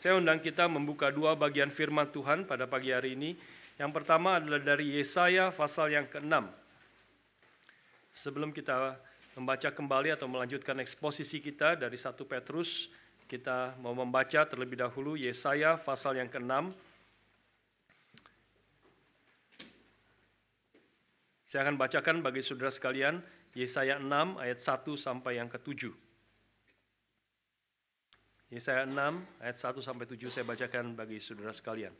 Saya undang kita membuka dua bagian firman Tuhan pada pagi hari ini. Yang pertama adalah dari Yesaya pasal yang ke-6. Sebelum kita membaca kembali atau melanjutkan eksposisi kita dari 1 Petrus, kita mau membaca terlebih dahulu Yesaya pasal yang ke-6. Saya akan bacakan bagi saudara sekalian Yesaya 6 ayat 1 sampai yang ke-7. Yesaya 6 ayat 1 sampai 7 saya bacakan bagi saudara sekalian.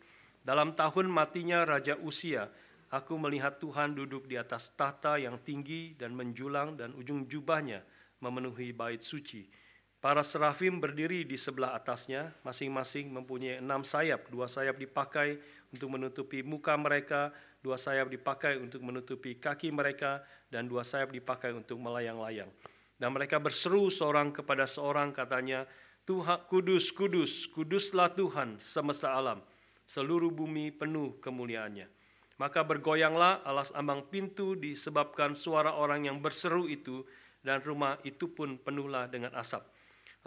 Dalam tahun matinya Raja Usia, aku melihat Tuhan duduk di atas tahta yang tinggi dan menjulang dan ujung jubahnya memenuhi bait suci. Para serafim berdiri di sebelah atasnya, masing-masing mempunyai 6 sayap. 2 sayap dipakai untuk menutupi muka mereka, 2 sayap dipakai untuk menutupi kaki mereka, dan 2 sayap dipakai untuk melayang-layang. Dan mereka berseru seorang kepada seorang, katanya, Tuhan, kudus, kudus, kuduslah Tuhan semesta alam. Seluruh bumi penuh kemuliaannya. Maka bergoyanglah alas ambang pintu disebabkan suara orang yang berseru itu, dan rumah itu pun penuhlah dengan asap.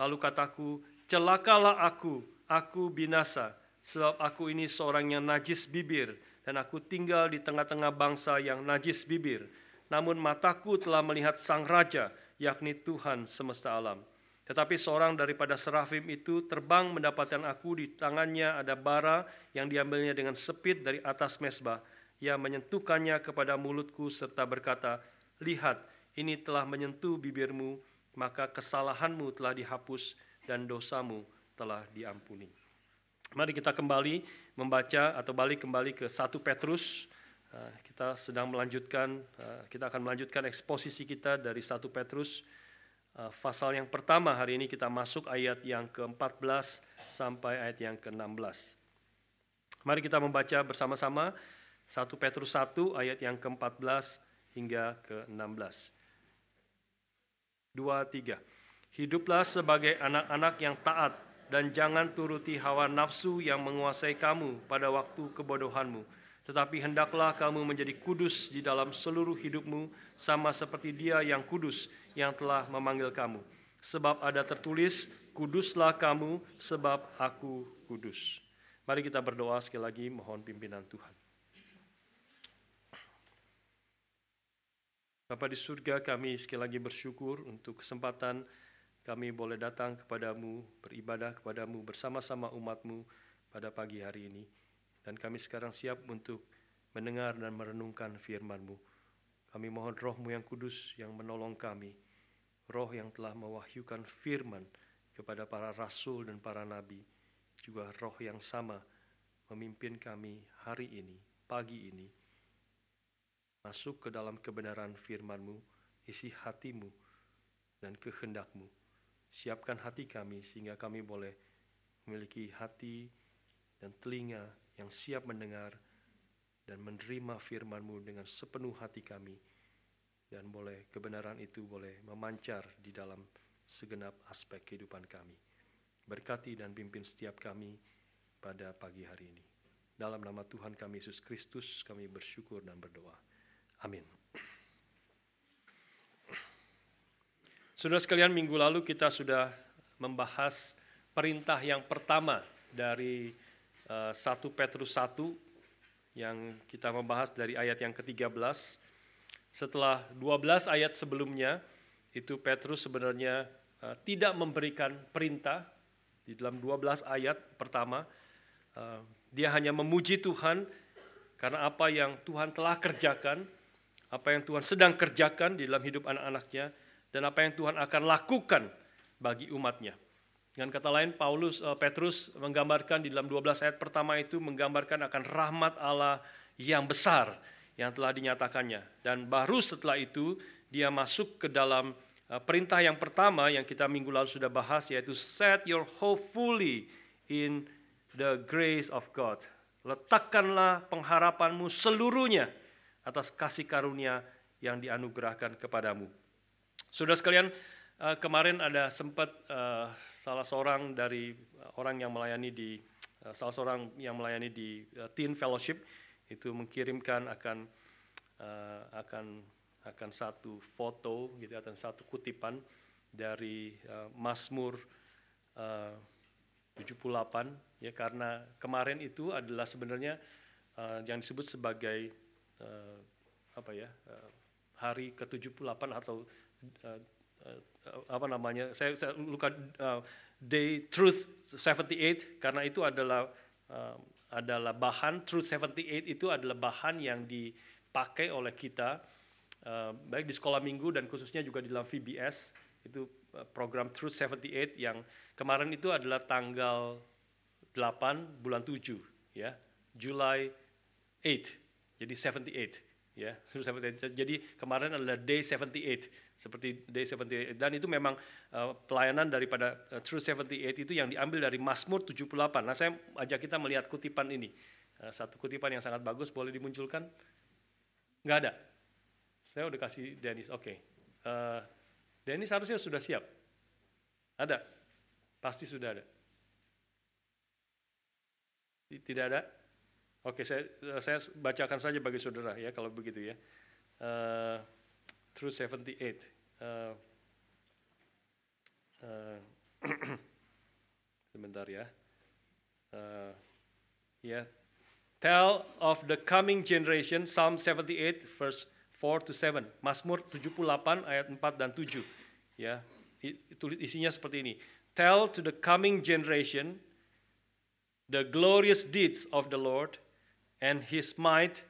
Lalu kataku, celakalah aku binasa, sebab aku ini seorang yang najis bibir, dan aku tinggal di tengah-tengah bangsa yang najis bibir. Namun mataku telah melihat Sang Raja, yakni Tuhan semesta alam. Tetapi seorang daripada serafim itu terbang mendapatkan aku, di tangannya ada bara yang diambilnya dengan sepit dari atas mezbah. Ia menyentuhkannya kepada mulutku serta berkata, lihat, ini telah menyentuh bibirmu, maka kesalahanmu telah dihapus dan dosamu telah diampuni. Mari kita kembali membaca atau balik kembali ke 1 Petrus. Kita sedang melanjutkan, kita akan melanjutkan eksposisi kita dari 1 Petrus. Pasal yang pertama hari ini kita masuk ayat yang ke-14 sampai ayat yang ke-16. Mari kita membaca bersama-sama 1 Petrus 1 ayat yang ke-14 hingga ke-16. 2, 3. Hiduplah sebagai anak-anak yang taat dan jangan turuti hawa nafsu yang menguasai kamu pada waktu kebodohanmu. Tetapi hendaklah kamu menjadi kudus di dalam seluruh hidupmu, sama seperti Dia yang kudus yang telah memanggil kamu. Sebab ada tertulis, kuduslah kamu sebab aku kudus. Mari kita berdoa sekali lagi, mohon pimpinan Tuhan. Bapa di surga, kami sekali lagi bersyukur untuk kesempatan kami boleh datang kepadamu, beribadah kepadamu bersama-sama umatmu pada pagi hari ini. Dan kami sekarang siap untuk mendengar dan merenungkan firman-Mu. Kami mohon Roh-Mu yang kudus yang menolong kami. Roh yang telah mewahyukan firman kepada para rasul dan para nabi. Juga roh yang sama memimpin kami hari ini, pagi ini. Masuk ke dalam kebenaran firman-Mu, isi hatimu dan kehendak-Mu. Siapkan hati kami sehingga kami boleh memiliki hati dan telinga yang siap mendengar dan menerima firman-Mu dengan sepenuh hati kami, dan boleh kebenaran itu boleh memancar di dalam segenap aspek kehidupan kami. Berkati dan pimpin setiap kami pada pagi hari ini. Dalam nama Tuhan kami Yesus Kristus kami bersyukur dan berdoa. Amin. Saudara sekalian, minggu lalu kita sudah membahas perintah yang pertama dari 1 Petrus 1 yang kita membahas dari ayat yang ke-13. Setelah 12 ayat sebelumnya, itu Petrus sebenarnya tidak memberikan perintah. Di dalam 12 ayat pertama, dia hanya memuji Tuhan karena apa yang Tuhan telah kerjakan, apa yang Tuhan sedang kerjakan di dalam hidup anak-anaknya, dan apa yang Tuhan akan lakukan bagi umatnya. Dengan kata lain, Petrus menggambarkan di dalam 12 ayat pertama itu menggambarkan akan rahmat Allah yang besar yang telah dinyatakannya. Dan baru setelah itu dia masuk ke dalam perintah yang pertama yang kita minggu lalu sudah bahas, yaitu set your hope fully in the grace of God. Letakkanlah pengharapanmu seluruhnya atas kasih karunia yang dianugerahkan kepadamu. Saudara sekalian, kemarin ada sempat salah seorang dari orang yang melayani di Teen Fellowship itu mengirimkan akan satu foto gitu, atau satu kutipan dari Mazmur 73 78 ya, karena kemarin itu adalah sebenarnya yang disebut sebagai hari ke-78 atau saya lupa, Day Truth 78, karena itu adalah bahan Truth 78 itu adalah bahan yang dipakai oleh kita baik di sekolah minggu dan khususnya juga di dalam VBS, itu program Truth 78 yang kemarin itu adalah tanggal 8 bulan 7 ya, July 8, jadi 78 ya. Jadi kemarin adalah Day 78, seperti Day 78, dan itu memang pelayanan daripada Truth 78 itu yang diambil dari Mazmur 78. Nah, saya ajak kita melihat kutipan ini. Satu kutipan yang sangat bagus, boleh dimunculkan? Nggak ada. Saya udah kasih Dennis, oke. Dennis harusnya sudah siap. Ada? Pasti sudah ada. Tidak ada? Oke, saya bacakan saja bagi saudara ya kalau begitu ya. Truth 78. Sebentar ya. Tell of the coming generation, Psalm 78 verse 4-7. Mazmur 78 ayat 4 dan 7. Ya, isinya seperti ini. Tell to the coming generation the glorious deeds of the Lord and his might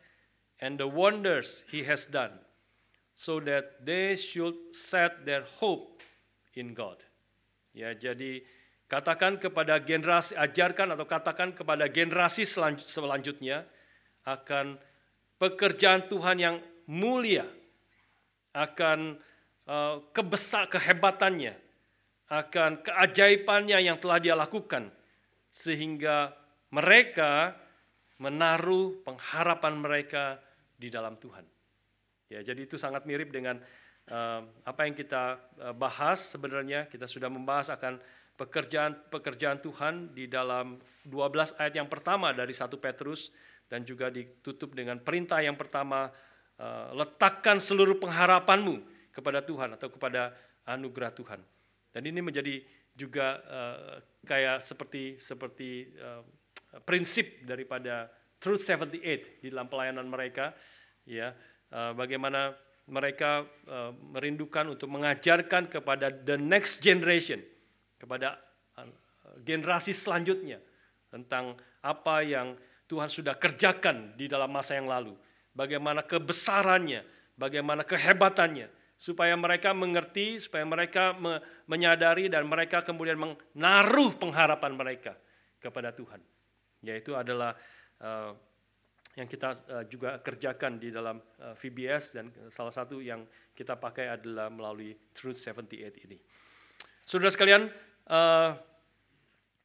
and the wonders he has done, so that they should set their hope in God. Ya, jadi katakan kepada generasi, ajarkan atau katakan kepada generasi selanjutnya akan pekerjaan Tuhan yang mulia, akan kehebatannya, akan keajaibannya yang telah dia lakukan, sehingga mereka menaruh pengharapan mereka di dalam Tuhan. Ya, jadi itu sangat mirip dengan apa yang kita bahas sebenarnya. Kita sudah membahas akan pekerjaan Tuhan di dalam 12 ayat yang pertama dari 1 Petrus, dan juga ditutup dengan perintah yang pertama, letakkan seluruh pengharapanmu kepada Tuhan atau kepada anugerah Tuhan. Dan ini menjadi juga kayak seperti prinsip daripada Truth 78 di dalam pelayanan mereka, ya, bagaimana mereka merindukan untuk mengajarkan kepada the next generation, kepada generasi selanjutnya tentang apa yang Tuhan sudah kerjakan di dalam masa yang lalu, bagaimana kebesarannya, bagaimana kehebatannya, supaya mereka mengerti, supaya mereka menyadari, dan mereka kemudian menaruh pengharapan mereka kepada Tuhan. Yaitu adalah yang kita juga kerjakan di dalam VBS, dan salah satu yang kita pakai adalah melalui Truth 78 ini. Saudara sekalian,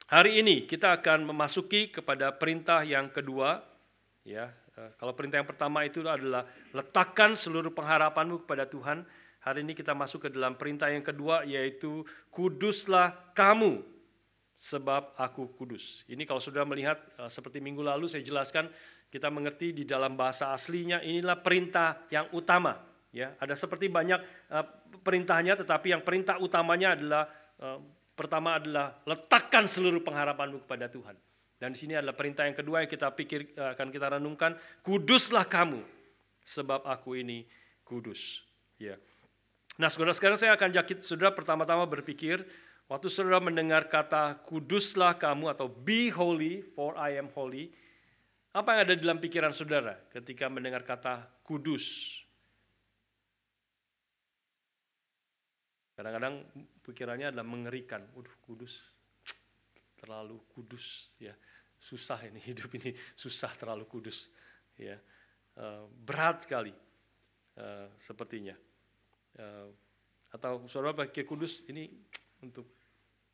hari ini kita akan memasuki kepada perintah yang kedua. Ya, kalau perintah yang pertama itu adalah letakkan seluruh pengharapanmu kepada Tuhan. Hari ini kita masuk ke dalam perintah yang kedua, yaitu kuduslah kamu sebab aku kudus. Ini kalau sudah melihat seperti minggu lalu saya jelaskan, kita mengerti di dalam bahasa aslinya inilah perintah yang utama. Ya, ada seperti banyak perintahnya, tetapi yang perintah utamanya adalah pertama adalah letakkan seluruh pengharapanmu kepada Tuhan. Dan di sini adalah perintah yang kedua yang kita akan kita renungkan, kuduslah kamu sebab aku ini kudus. Ya. Nah, saudara, sekarang saya akan ajak saudara pertama-tama berpikir, waktu saudara mendengar kata kuduslah kamu atau be holy for I am holy, apa yang ada dalam pikiran saudara ketika mendengar kata kudus? Kadang-kadang pikirannya adalah mengerikan. Kudus, terlalu kudus, ya. Susah ini, hidup ini susah, terlalu kudus, ya. Berat sekali sepertinya. Atau saudara pikir kudus ini untuk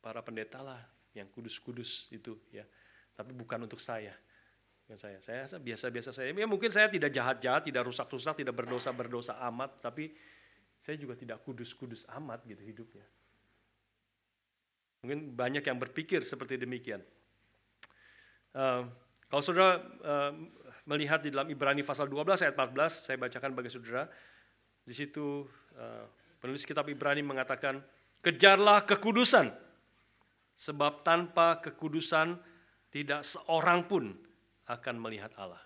para pendeta lah, yang kudus-kudus itu, ya. Tapi bukan untuk saya. Saya biasa-biasa saya. Ya, mungkin saya tidak jahat-jahat, tidak rusak-rusak, tidak berdosa-berdosa amat, tapi saya juga tidak kudus-kudus amat gitu hidupnya. Mungkin banyak yang berpikir seperti demikian. Kalau saudara melihat di dalam Ibrani pasal 12 ayat 14, saya bacakan bagi saudara. Di situ penulis kitab Ibrani mengatakan, kejarlah kekudusan, Sebab tanpa kekudusan tidak seorang pun akan melihat Allah.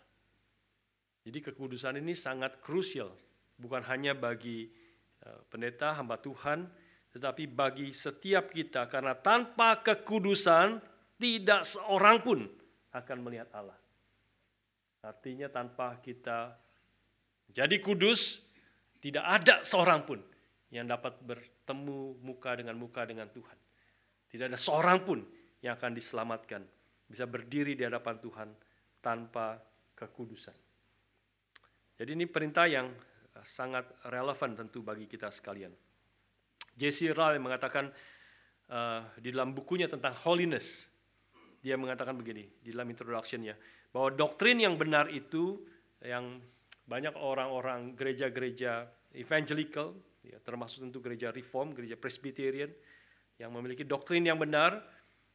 Jadi kekudusan ini sangat krusial, bukan hanya bagi pendeta, hamba Tuhan, tetapi bagi setiap kita, karena tanpa kekudusan tidak seorang pun akan melihat Allah. Artinya tanpa kita jadi kudus, tidak ada seorang pun yang dapat bertemu muka dengan Tuhan. Tidak ada seorang pun yang akan diselamatkan, bisa berdiri di hadapan Tuhan tanpa kekudusan. Jadi ini perintah yang sangat relevan tentu bagi kita sekalian. J.C. Ryle mengatakan di dalam bukunya tentang holiness, dia mengatakan begini di dalam introduction-nya, bahwa doktrin yang benar itu yang banyak orang-orang gereja-gereja evangelical, ya, termasuk tentu gereja reform, gereja presbyterian, yang memiliki doktrin yang benar,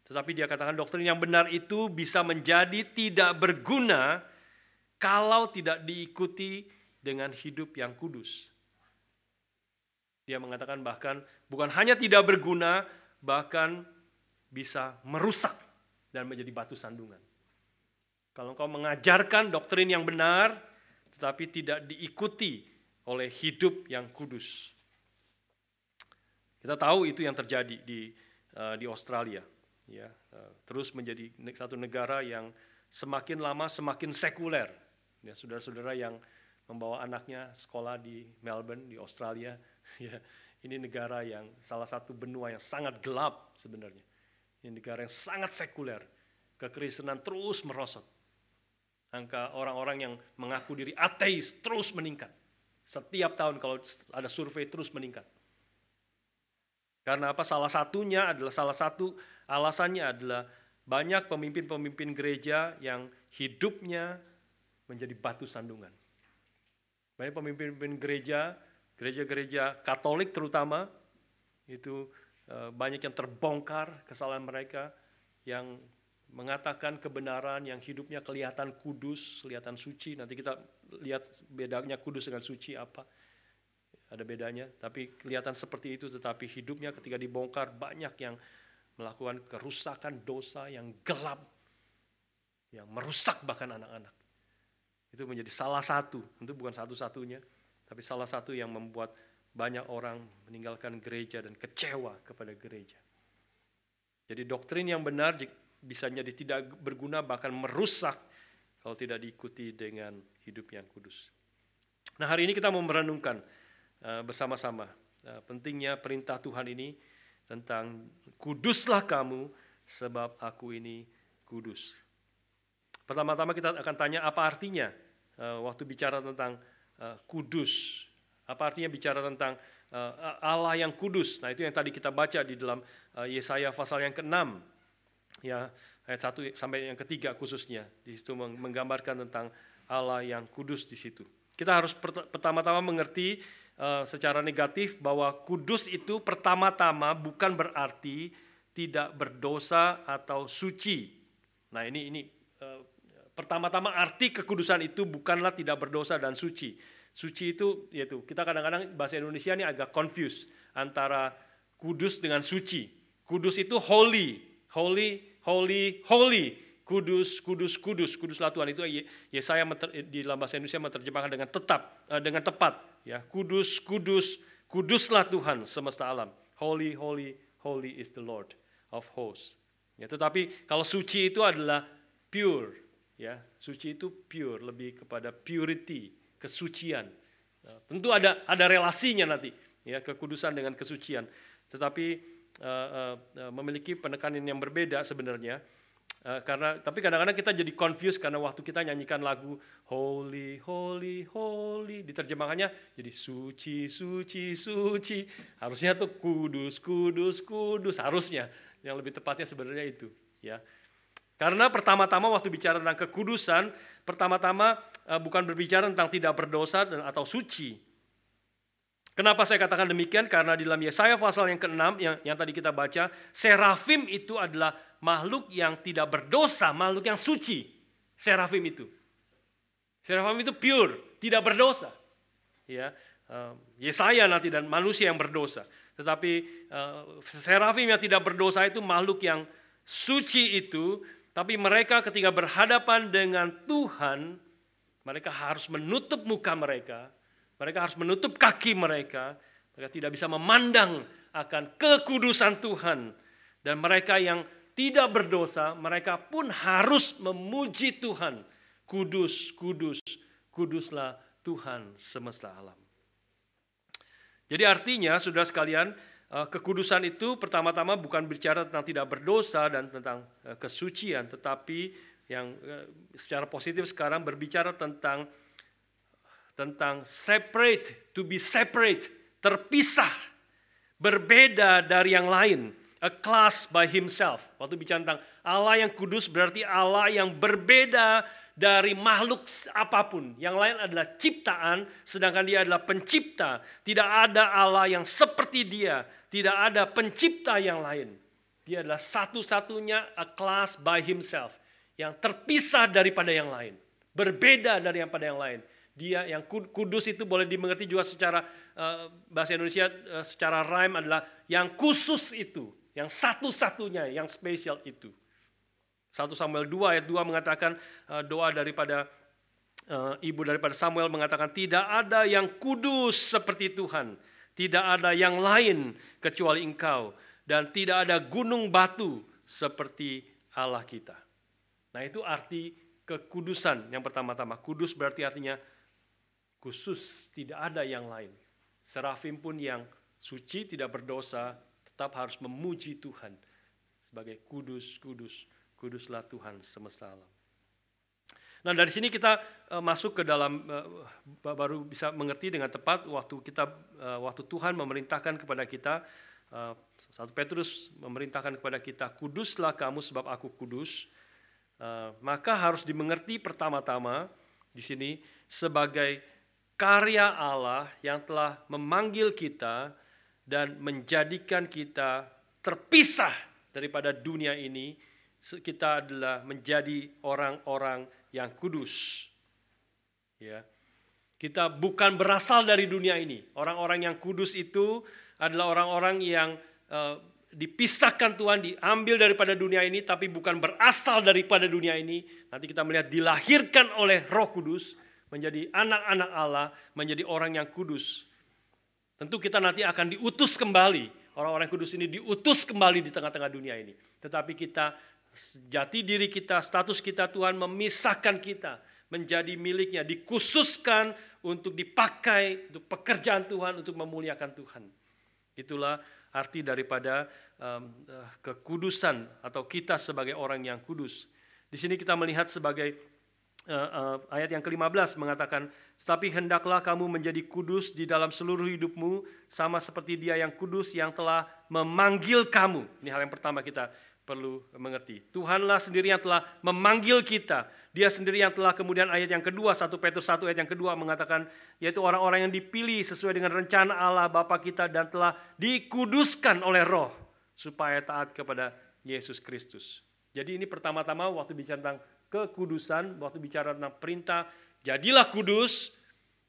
tetapi dia katakan doktrin yang benar itu bisa menjadi tidak berguna kalau tidak diikuti dengan hidup yang kudus. Dia mengatakan bahkan bukan hanya tidak berguna, bahkan bisa merusak dan menjadi batu sandungan. Kalau engkau mengajarkan doktrin yang benar, tetapi tidak diikuti oleh hidup yang kudus. Kita tahu itu yang terjadi di Australia. Ya, terus menjadi satu negara yang semakin lama semakin sekuler. Ya, saudara-saudara yang membawa anaknya sekolah di Melbourne, di Australia, ya, ini negara yang salah satu benua yang sangat gelap sebenarnya. Ini negara yang sangat sekuler. Kekristenan terus merosot. Angka orang-orang yang mengaku diri ateis terus meningkat. Setiap tahun kalau ada survei terus meningkat. Karena apa? Salah satu alasannya adalah banyak pemimpin-pemimpin gereja yang hidupnya menjadi batu sandungan. Banyak pemimpin gereja Katolik terutama, itu banyak yang terbongkar kesalahan mereka, yang mengatakan kebenaran, yang hidupnya kelihatan kudus, kelihatan suci. Nanti kita lihat bedanya kudus dengan suci apa. Ada bedanya, tapi kelihatan seperti itu, tetapi hidupnya ketika dibongkar banyak yang melakukan kerusakan dosa yang gelap, yang merusak bahkan anak-anak. Itu menjadi salah satu, tentu bukan satu-satunya, tapi salah satu yang membuat banyak orang meninggalkan gereja dan kecewa kepada gereja. Jadi doktrin yang benar bisa jadi tidak berguna, bahkan merusak kalau tidak diikuti dengan hidup yang kudus. Nah, hari ini kita mau merenungkan bersama-sama pentingnya perintah Tuhan ini tentang kuduslah kamu sebab aku ini kudus. Pertama-tama kita akan tanya apa artinya waktu bicara tentang kudus. Apa artinya bicara tentang Allah yang kudus. Nah, itu yang tadi kita baca di dalam Yesaya pasal yang ke-6. Ya, ayat 1 sampai yang ke-3 khususnya. Di situ menggambarkan tentang Allah yang kudus di situ. Kita harus pertama-tama mengerti secara negatif bahwa kudus itu pertama-tama bukan berarti tidak berdosa atau suci. Nah, ini pertama-tama arti kekudusan itu bukanlah tidak berdosa dan suci. Suci itu yaitu kita kadang-kadang bahasa Indonesia ini agak confuse antara kudus dengan suci. Kudus itu holy, holy, holy, holy. Kudus, kudus, kudus. Kuduslah Tuhan, itu Yesaya di dalam bahasa Indonesia menerjemahkan dengan tepat. Ya, kudus, kudus, kuduslah Tuhan semesta alam. Holy, holy, holy is the Lord of hosts. Ya, tetapi kalau suci itu adalah pure. Ya, suci itu pure, lebih kepada purity, kesucian. Nah, tentu ada relasinya nanti, ya, kekudusan dengan kesucian. Tetapi memiliki penekanan yang berbeda sebenarnya. Tapi kadang-kadang kita jadi confused karena waktu kita nyanyikan lagu Holy, Holy, Holy, diterjemahkannya jadi suci, suci, suci. Harusnya tuh kudus, kudus, kudus. Harusnya, yang lebih tepatnya sebenarnya itu, ya. Karena pertama-tama waktu bicara tentang kekudusan, pertama-tama bukan berbicara tentang tidak berdosa atau suci. Kenapa saya katakan demikian? Karena di dalam Yesaya pasal yang ke-6 yang tadi kita baca, serafim itu adalah makhluk yang tidak berdosa, makhluk yang suci. Serafim itu. Serafim itu pure, tidak berdosa. Ya, Yesaya nanti dan manusia yang berdosa. Tetapi serafim yang tidak berdosa itu makhluk yang suci itu, tapi mereka ketika berhadapan dengan Tuhan, mereka harus menutup muka mereka harus menutup kaki mereka tidak bisa memandang akan kekudusan Tuhan. Dan mereka yang tidak berdosa, mereka pun harus memuji Tuhan. Kudus, kudus, kuduslah Tuhan semesta alam. Jadi artinya, saudara sekalian, kekudusan itu pertama-tama bukan bicara tentang tidak berdosa dan tentang kesucian, tetapi yang secara positif sekarang berbicara tentang separate, to be separate, terpisah, berbeda dari yang lain, a class by himself. Waktu bicara tentang Allah yang kudus berarti Allah yang berbeda dari makhluk apapun. Yang lain adalah ciptaan, sedangkan dia adalah pencipta. Tidak ada Allah yang seperti dia. Tidak ada pencipta yang lain. Dia adalah satu-satunya a class by himself. Yang terpisah daripada yang lain. Berbeda daripada yang lain. Dia yang kudus itu boleh dimengerti juga secara bahasa Indonesia, secara rhyme adalah yang khusus itu. Yang satu-satunya, yang spesial itu. 1 Samuel 2 ayat 2 mengatakan doa daripada ibu daripada Samuel mengatakan tidak ada yang kudus seperti Tuhan, tidak ada yang lain kecuali Engkau, dan tidak ada gunung batu seperti Allah kita. Nah itu arti kekudusan yang pertama-tama. Kudus berarti artinya khusus, tidak ada yang lain. Serafim pun yang suci tidak berdosa tetap harus memuji Tuhan sebagai kudus, kudus. Kuduslah Tuhan semesta alam. Nah dari sini kita masuk ke dalam baru bisa mengerti dengan tepat waktu Tuhan memerintahkan kepada kita, 1 Petrus memerintahkan kepada kita, kuduslah kamu sebab aku kudus. Maka harus dimengerti pertama-tama di sini sebagai karya Allah yang telah memanggil kita dan menjadikan kita terpisah daripada dunia ini. Kita adalah menjadi orang-orang yang kudus. Ya. Kita bukan berasal dari dunia ini. Orang-orang yang kudus itu adalah orang-orang yang dipisahkan Tuhan, diambil daripada dunia ini, tapi bukan berasal daripada dunia ini. Nanti kita melihat dilahirkan oleh Roh Kudus, menjadi anak-anak Allah, menjadi orang yang kudus. Tentu kita nanti akan diutus kembali. Orang-orang kudus ini diutus kembali di tengah-tengah dunia ini. Tetapi kita jati diri kita, status kita Tuhan memisahkan kita menjadi miliknya, dikhususkan untuk dipakai untuk pekerjaan Tuhan, untuk memuliakan Tuhan. Itulah arti daripada kekudusan atau kita sebagai orang yang kudus. Di sini kita melihat sebagai ayat yang ke-15 mengatakan, tetapi hendaklah kamu menjadi kudus di dalam seluruh hidupmu, sama seperti Dia yang kudus yang telah memanggil kamu. Ini hal yang pertama kita perlu mengerti. Tuhanlah sendiri yang telah memanggil kita. Dia sendiri yang telah kemudian ayat yang kedua, 1 Petrus 1 ayat yang kedua mengatakan, yaitu orang-orang yang dipilih sesuai dengan rencana Allah Bapa kita dan telah dikuduskan oleh Roh supaya taat kepada Yesus Kristus. Jadi ini pertama-tama waktu bicara tentang kekudusan, waktu bicara tentang perintah, jadilah kudus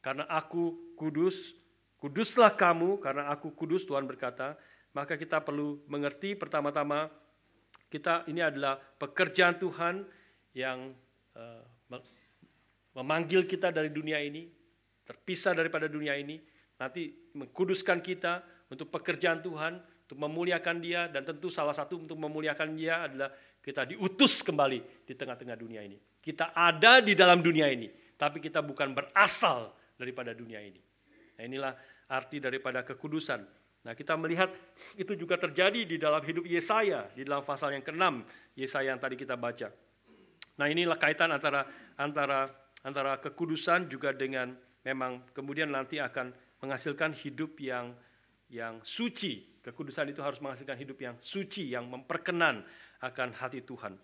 karena aku kudus, kuduslah kamu karena aku kudus, Tuhan berkata. Maka kita perlu mengerti pertama-tama, kita ini adalah pekerjaan Tuhan yang memanggil kita dari dunia ini, terpisah daripada dunia ini, nanti mengkuduskan kita untuk pekerjaan Tuhan, untuk memuliakan Dia, dan tentu salah satu untuk memuliakan Dia adalah kita diutus kembali di tengah-tengah dunia ini. Kita ada di dalam dunia ini, tapi kita bukan berasal daripada dunia ini. Nah inilah arti daripada kekudusan. Nah kita melihat itu juga terjadi di dalam hidup Yesaya, di dalam pasal yang ke-6, Yesaya yang tadi kita baca. Nah inilah kaitan antara kekudusan juga dengan memang kemudian nanti akan menghasilkan hidup yang suci. Kekudusan itu harus menghasilkan hidup yang suci, yang memperkenan akan hati Tuhan.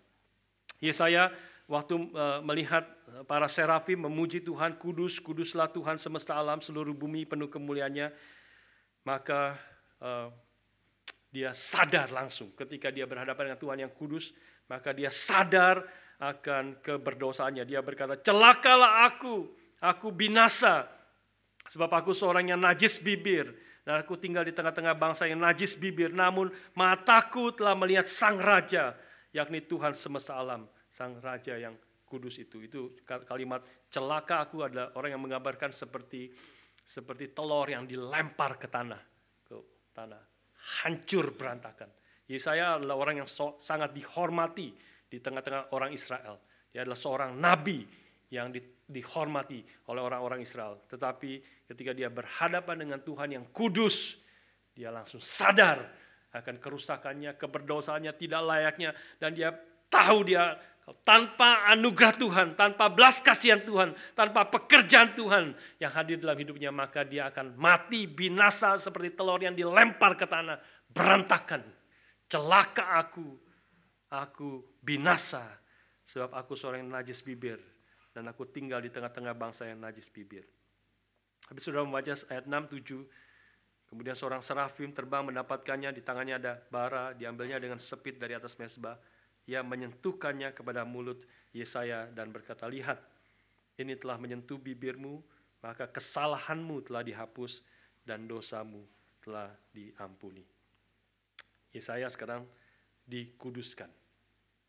Yesaya waktu melihat para serafim memuji Tuhan, kudus, kuduslah Tuhan semesta alam, seluruh bumi penuh kemuliaannya, maka dia sadar langsung ketika dia berhadapan dengan Tuhan yang kudus, maka dia sadar akan keberdosaannya. Dia berkata, celakalah aku binasa, sebab aku seorang yang najis bibir dan aku tinggal di tengah-tengah bangsa yang najis bibir, namun mataku telah melihat Sang Raja, yakni Tuhan semesta alam, Sang Raja yang kudus itu. Itu kalimat celaka aku adalah orang yang menggambarkan seperti telur yang dilempar ke tanah, hancur berantakan. Yesaya adalah orang yang sangat dihormati di tengah-tengah orang Israel. Dia adalah seorang nabi yang dihormati oleh orang-orang Israel. Tetapi ketika dia berhadapan dengan Tuhan yang kudus, dia langsung sadar akan kerusakannya, keberdosaannya, tidak layaknya. Dan dia tahu dia tanpa anugerah Tuhan, tanpa belas kasihan Tuhan, tanpa pekerjaan Tuhan yang hadir dalam hidupnya, maka dia akan mati binasa seperti telur yang dilempar ke tanah, berantakan. Celaka aku binasa, sebab aku seorang yang najis bibir, dan aku tinggal di tengah-tengah bangsa yang najis bibir. Habis sudah membaca ayat 6-7, kemudian seorang serafim terbang mendapatkannya, di tangannya ada bara, diambilnya dengan sepit dari atas mezbah. Ia menyentuhkannya kepada mulut Yesaya dan berkata, lihat, ini telah menyentuh bibirmu, maka kesalahanmu telah dihapus dan dosamu telah diampuni. Yesaya sekarang dikuduskan.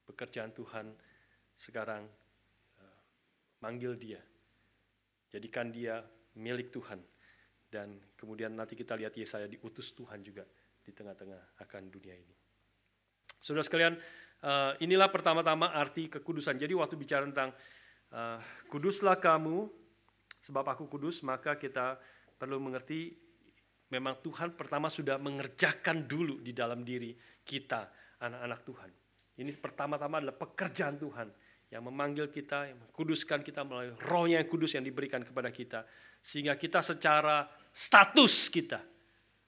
Pekerjaan Tuhan sekarang manggil dia, jadikan dia milik Tuhan. Dan kemudian nanti kita lihat Yesaya diutus Tuhan juga di tengah-tengah akan dunia ini. Saudara sekalian, inilah pertama-tama arti kekudusan. Jadi waktu bicara tentang kuduslah kamu sebab aku kudus, maka kita perlu mengerti memang Tuhan pertama sudah mengerjakan dulu di dalam diri kita, anak-anak Tuhan. Ini pertama-tama adalah pekerjaan Tuhan yang memanggil kita, yang mengkuduskan kita melalui Roh-Nya yang kudus yang diberikan kepada kita. Sehingga kita secara status kita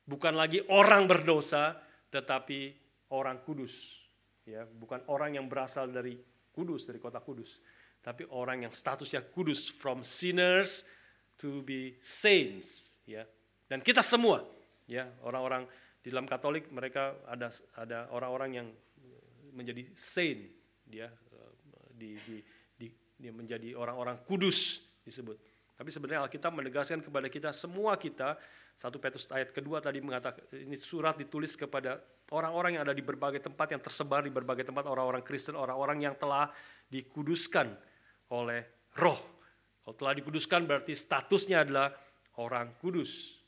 bukan lagi orang berdosa, tetapi orang kudus. Ya, bukan orang yang berasal dari Kudus, dari kota Kudus, tapi orang yang statusnya kudus, from sinners to be saints. Ya. Dan kita semua, ya, orang-orang di dalam Katolik mereka ada orang-orang yang menjadi saint, dia menjadi orang-orang kudus disebut. Tapi sebenarnya Alkitab menegaskan kepada kita semua kita, 1 Petrus ayat kedua tadi mengatakan ini surat ditulis kepada orang-orang yang ada di berbagai tempat, yang tersebar di berbagai tempat, orang-orang Kristen, orang-orang yang telah dikuduskan oleh Roh. Kalau telah dikuduskan berarti statusnya adalah orang kudus.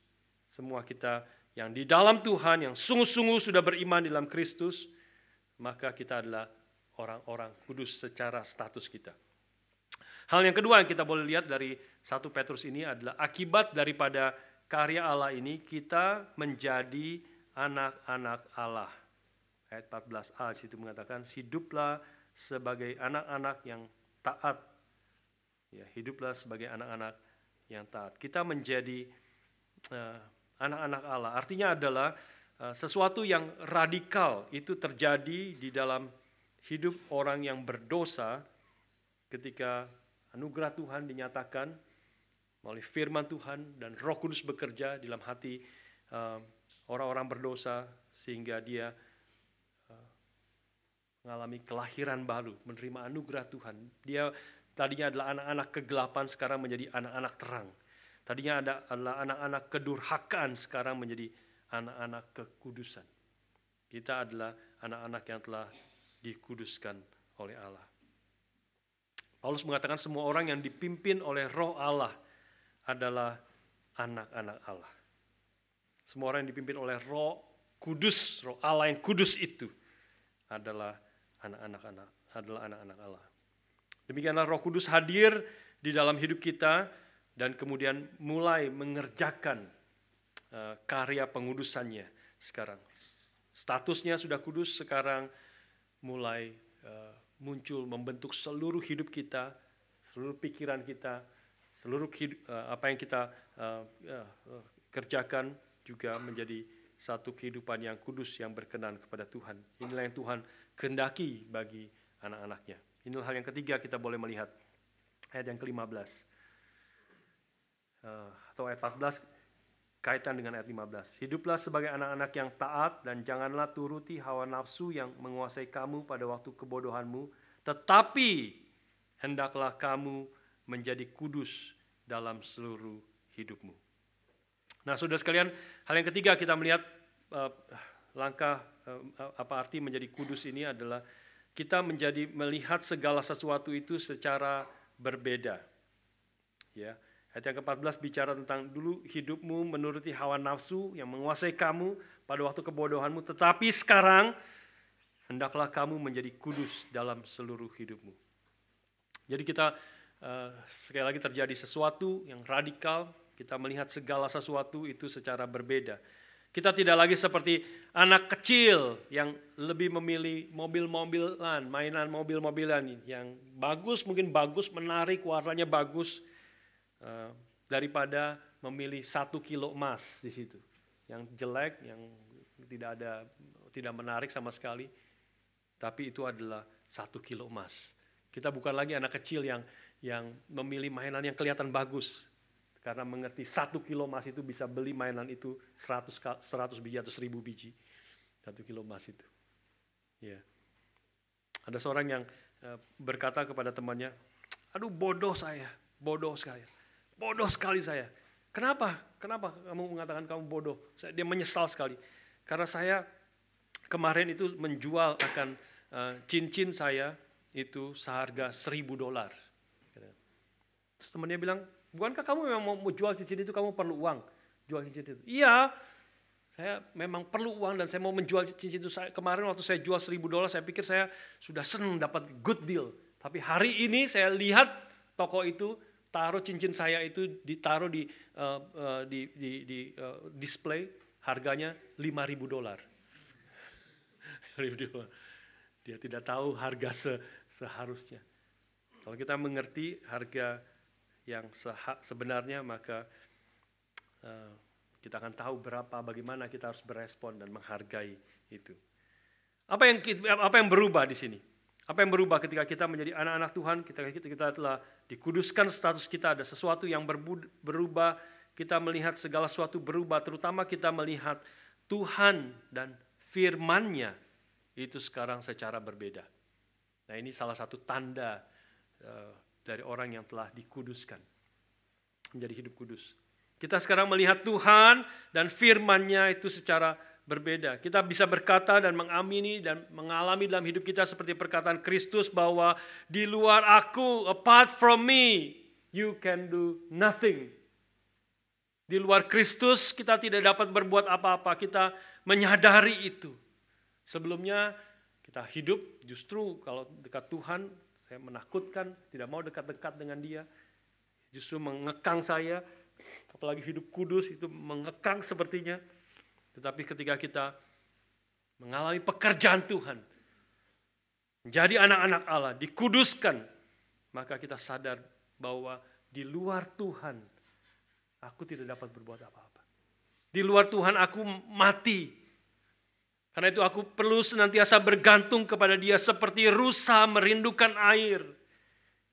Semua kita yang di dalam Tuhan, yang sungguh-sungguh sudah beriman di dalam Kristus, maka kita adalah orang-orang kudus secara status kita. Hal yang kedua yang kita boleh lihat dari 1 Petrus ini adalah akibat daripada karya Allah ini, kita menjadi anak-anak Allah. Ayat 14a situ mengatakan, hiduplah sebagai anak-anak yang taat. Ya, hiduplah sebagai anak-anak yang taat. Kita menjadi anak-anak Allah. Artinya adalah sesuatu yang radikal itu terjadi di dalam hidup orang yang berdosa ketika anugerah Tuhan dinyatakan melalui firman Tuhan dan Roh Kudus bekerja di dalam hati orang-orang berdosa sehingga dia mengalami kelahiran baru, menerima anugerah Tuhan. Dia tadinya adalah anak-anak kegelapan, sekarang menjadi anak-anak terang. Tadinya adalah anak-anak kedurhakaan, sekarang menjadi anak-anak kekudusan. Kita adalah anak-anak yang telah dikuduskan oleh Allah. Paulus mengatakan semua orang yang dipimpin oleh Roh Allah adalah anak-anak Allah. Semua orang yang dipimpin oleh Roh Kudus, Roh Allah yang kudus itu adalah anak-anak Allah. Demikianlah Roh Kudus hadir di dalam hidup kita dan kemudian mulai mengerjakan karya pengudusannya sekarang. Statusnya sudah kudus, sekarang mulai muncul membentuk seluruh hidup kita, seluruh pikiran kita, seluruh apa yang kita kerjakan juga menjadi satu kehidupan yang kudus yang berkenan kepada Tuhan. Inilah yang Tuhan kehendaki bagi anak-anaknya. Inilah hal yang ketiga kita boleh melihat. Ayat yang ke-15. Atau ayat 14 kaitan dengan ayat 15. Hiduplah sebagai anak-anak yang taat dan janganlah turuti hawa nafsu yang menguasai kamu pada waktu kebodohanmu. Tetapi hendaklah kamu menjadi kudus dalam seluruh hidupmu. Nah, saudara sekalian, hal yang ketiga kita melihat langkah apa arti menjadi kudus ini adalah kita melihat segala sesuatu itu secara berbeda. Ya, ayat yang ke-14 bicara tentang dulu hidupmu menuruti hawa nafsu yang menguasai kamu pada waktu kebodohanmu, tetapi sekarang hendaklah kamu menjadi kudus dalam seluruh hidupmu. Jadi kita sekali lagi terjadi sesuatu yang radikal, kita melihat segala sesuatu itu secara berbeda. Kita tidak lagi seperti anak kecil yang lebih memilih mobil-mobilan, mainan mobil-mobilan yang bagus, mungkin bagus, menarik, warnanya bagus, daripada memilih 1 kilo emas di situ. Yang jelek, yang tidak menarik sama sekali, tapi itu adalah 1 kilo emas. Kita bukan lagi anak kecil yang memilih mainan yang kelihatan bagus. Karena mengerti 1 kilo emas itu bisa beli mainan itu 100 biji atau 1000 biji. 1 kilo emas itu. Ya. Ada seorang yang berkata kepada temannya, aduh bodoh saya, bodoh sekali. Bodoh sekali saya. Kenapa? Kenapa kamu mengatakan kamu bodoh? Dia menyesal sekali. Karena saya kemarin itu menjual akan cincin saya itu seharga $1000. Terus temannya bilang, bukankah kamu memang mau jual cincin itu, kamu perlu uang jual cincin itu? Iya, saya memang perlu uang dan saya mau menjual cincin itu. Kemarin waktu saya jual $1000, saya pikir saya sudah senang dapat good deal. Tapi hari ini saya lihat toko itu taruh cincin saya itu ditaruh di display, harganya $5.000. Dia tidak tahu harga seharusnya. Kalau kita mengerti harga yang sebenarnya, maka kita akan tahu bagaimana kita harus berespon dan menghargai itu. Apa yang berubah di sini? Apa yang berubah ketika kita menjadi anak-anak Tuhan? Kita telah dikuduskan, status kita ada sesuatu yang berubah. Kita melihat segala sesuatu berubah, terutama kita melihat Tuhan dan firman-Nya itu sekarang secara berbeda. Nah, ini salah satu tanda dari orang yang telah dikuduskan, menjadi hidup kudus. Kita sekarang melihat Tuhan dan firman-Nya itu secara berbeda. Kita bisa berkata dan mengamini dan mengalami dalam hidup kita seperti perkataan Kristus bahwa di luar aku, apart from me, you can do nothing. Di luar Kristus kita tidak dapat berbuat apa-apa. Kita menyadari itu. Sebelumnya kita hidup justru kalau dekat Tuhan, saya menakutkan, tidak mau dekat-dekat dengan Dia. Justru mengekang saya, apalagi hidup kudus itu mengekang sepertinya. Tetapi ketika kita mengalami pekerjaan Tuhan, menjadi anak-anak Allah, dikuduskan, maka kita sadar bahwa di luar Tuhan, aku tidak dapat berbuat apa-apa. Di luar Tuhan aku mati. Karena itu aku perlu senantiasa bergantung kepada Dia seperti rusa merindukan air.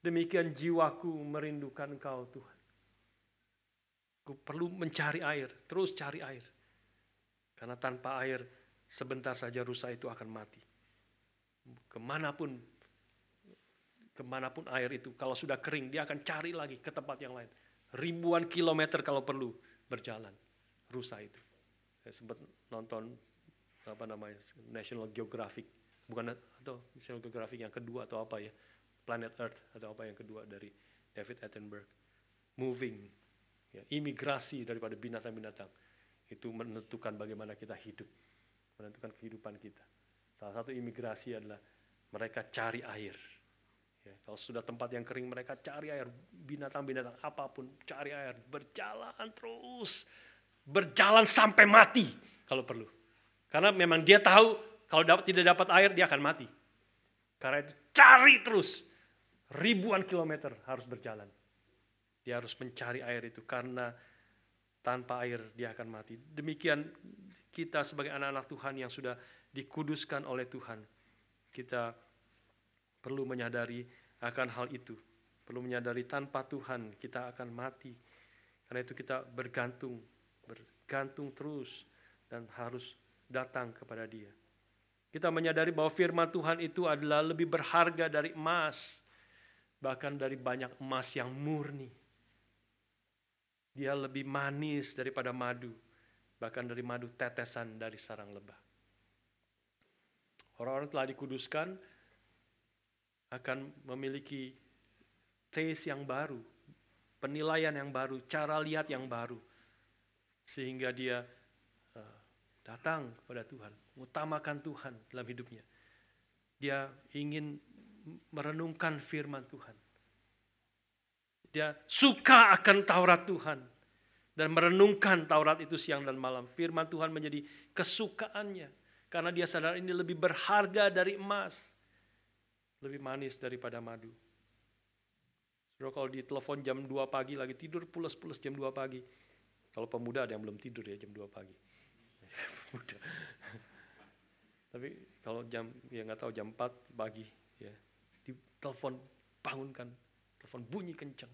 Demikian jiwaku merindukan Engkau Tuhan. Aku perlu mencari air, terus cari air. Karena tanpa air sebentar saja rusa itu akan mati. Kemanapun air itu, kalau sudah kering dia akan cari lagi ke tempat yang lain. Ribuan kilometer kalau perlu berjalan rusa itu. Saya sempat nonton National Geographic, bukan atau National Geographic yang kedua atau apa ya, Planet Earth atau apa yang kedua dari David Attenborough. Moving, ya, imigrasi daripada binatang-binatang itu menentukan bagaimana kita hidup, menentukan kehidupan kita. Salah satu imigrasi adalah mereka cari air. Ya, kalau sudah tempat yang kering mereka cari air, binatang-binatang apapun cari air, berjalan terus, berjalan sampai mati kalau perlu. Karena memang dia tahu kalau tidak dapat air dia akan mati. Karena itu cari terus. Ribuan kilometer harus berjalan. Dia harus mencari air itu karena tanpa air dia akan mati. Demikian kita sebagai anak-anak Tuhan yang sudah dikuduskan oleh Tuhan. Kita perlu menyadari akan hal itu. Perlu menyadari tanpa Tuhan kita akan mati. Karena itu kita bergantung terus dan harus datang kepada Dia. Kita menyadari bahwa firman Tuhan itu adalah lebih berharga dari emas, bahkan dari banyak emas yang murni. Dia lebih manis daripada madu, bahkan dari madu tetesan dari sarang lebah. Orang-orang telah dikuduskan akan memiliki taste yang baru, penilaian yang baru, cara lihat yang baru. Sehingga dia datang kepada Tuhan, mengutamakan Tuhan dalam hidupnya. Dia ingin merenungkan firman Tuhan. Dia suka akan Taurat Tuhan dan merenungkan Taurat itu siang dan malam. Firman Tuhan menjadi kesukaannya karena dia sadar ini lebih berharga dari emas, lebih manis daripada madu. Saudara, kalau ditelepon jam 2 pagi lagi tidur pules-pules jam 2 pagi. Kalau pemuda ada yang belum tidur ya jam 2 pagi. Pemuda. Tapi kalau jam ya nggak tahu jam 4 pagi ya ditelepon bangunkan, telepon bunyi kencang.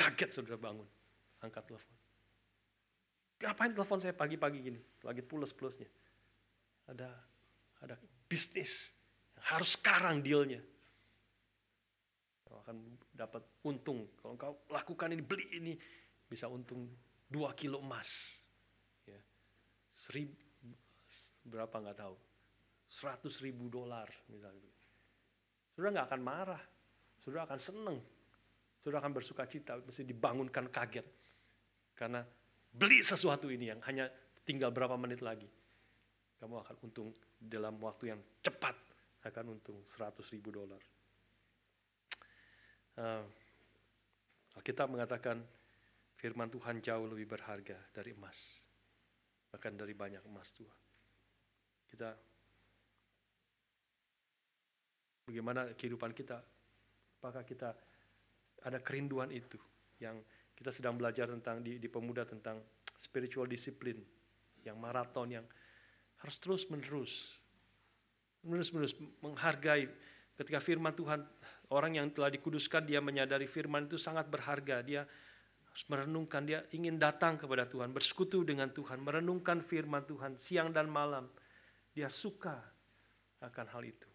Kaget saudara bangun, angkat telepon. Ngapain telepon saya pagi-pagi gini? Lagi pules-pulesnya. Ada bisnis yang harus sekarang dealnya. Kau akan dapat untung. Kalau kau lakukan ini, beli ini, bisa untung 2 kilo emas. Ya. Berapa nggak tahu. $100.000 misalnya. Saudara nggak akan marah. Saudara akan senang. Saudara akan bersuka cita, mesti dibangunkan kaget. Karena beli sesuatu ini yang hanya tinggal berapa menit lagi. Kamu akan untung dalam waktu yang cepat, akan untung $100.000. Alkitab mengatakan firman Tuhan jauh lebih berharga dari emas. Bahkan dari banyak emas tua. Bagaimana kehidupan kita? Apakah kita ada kerinduan itu yang kita sedang belajar tentang di pemuda tentang spiritual discipline yang maraton yang harus terus menerus menghargai ketika firman Tuhan, orang yang telah dikuduskan dia menyadari firman itu sangat berharga, dia harus merenungkan, dia ingin datang kepada Tuhan, bersekutu dengan Tuhan, merenungkan firman Tuhan siang dan malam, dia suka akan hal itu.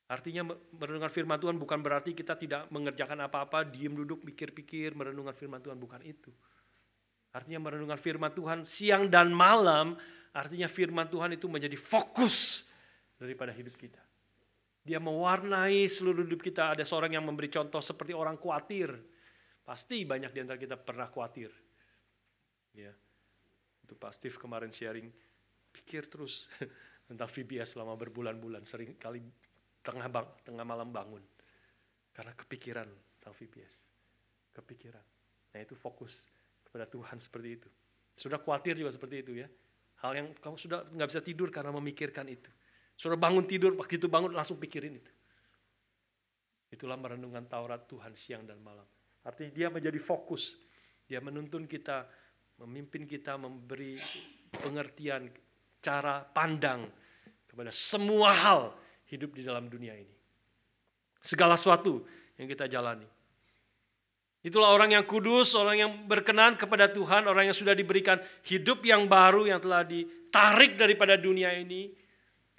Artinya merenungkan firman Tuhan bukan berarti kita tidak mengerjakan apa-apa, diam duduk, pikir-pikir, merenungkan firman Tuhan, bukan itu. Artinya merenungkan firman Tuhan siang dan malam, artinya firman Tuhan itu menjadi fokus daripada hidup kita. Dia mewarnai seluruh hidup kita. Ada seorang yang memberi contoh seperti orang khawatir. Pasti banyak di antara kita pernah khawatir. Ya. Itu Pak Steve kemarin sharing, pikir terus tentang VBS selama berbulan-bulan, sering kali tengah malam bangun karena kepikiran tentang VBS, kepikiran. Nah itu fokus kepada Tuhan seperti itu. Sudah khawatir juga seperti itu ya. Hal yang kamu sudah nggak bisa tidur karena memikirkan itu. Sudah bangun tidur, begitu bangun langsung pikirin itu. Itulah merenungkan Taurat Tuhan siang dan malam. Artinya dia menjadi fokus. Dia menuntun kita, memimpin kita, memberi pengertian, cara pandang kepada semua hal hidup di dalam dunia ini. Segala sesuatu yang kita jalani. Itulah orang yang kudus, orang yang berkenan kepada Tuhan, orang yang sudah diberikan hidup yang baru, yang telah ditarik daripada dunia ini.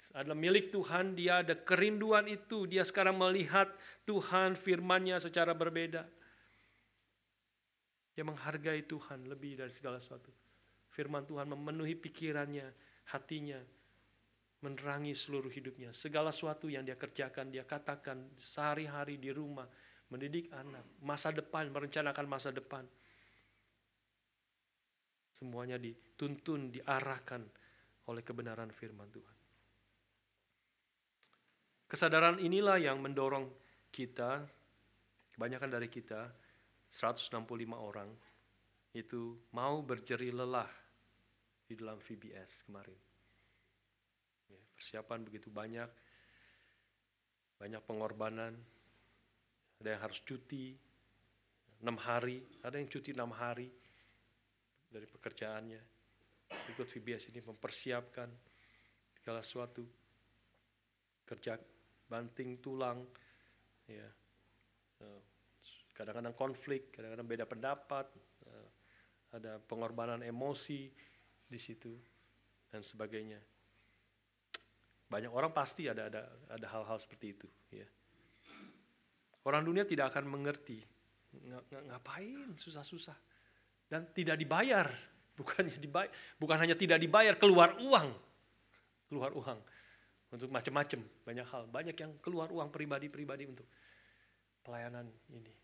Adalah milik Tuhan, dia ada kerinduan itu. Dia sekarang melihat Tuhan, firman-Nya secara berbeda. Dia menghargai Tuhan lebih dari segala sesuatu. Firman Tuhan memenuhi pikirannya, hatinya, menerangi seluruh hidupnya. Segala sesuatu yang dia kerjakan, dia katakan sehari-hari di rumah, mendidik anak, masa depan, merencanakan masa depan. Semuanya dituntun, diarahkan oleh kebenaran firman Tuhan. Kesadaran inilah yang mendorong kita, kebanyakan dari kita, 165 orang, itu mau berjerih lelah di dalam VBS kemarin. Persiapan begitu banyak pengorbanan, ada yang harus cuti 6 hari, ada yang cuti 6 hari dari pekerjaannya, ikut VBS ini mempersiapkan segala sesuatu, kerja banting tulang, ya, kadang-kadang konflik, kadang-kadang beda pendapat, ada pengorbanan emosi di situ dan sebagainya. Banyak orang pasti ada hal-hal seperti itu. Ya. Orang dunia tidak akan mengerti Ngapain susah-susah? Dan tidak dibayar. Bukan hanya tidak dibayar, keluar uang untuk macam-macam, banyak hal. Banyak yang keluar uang pribadi-pribadi untuk pelayanan ini.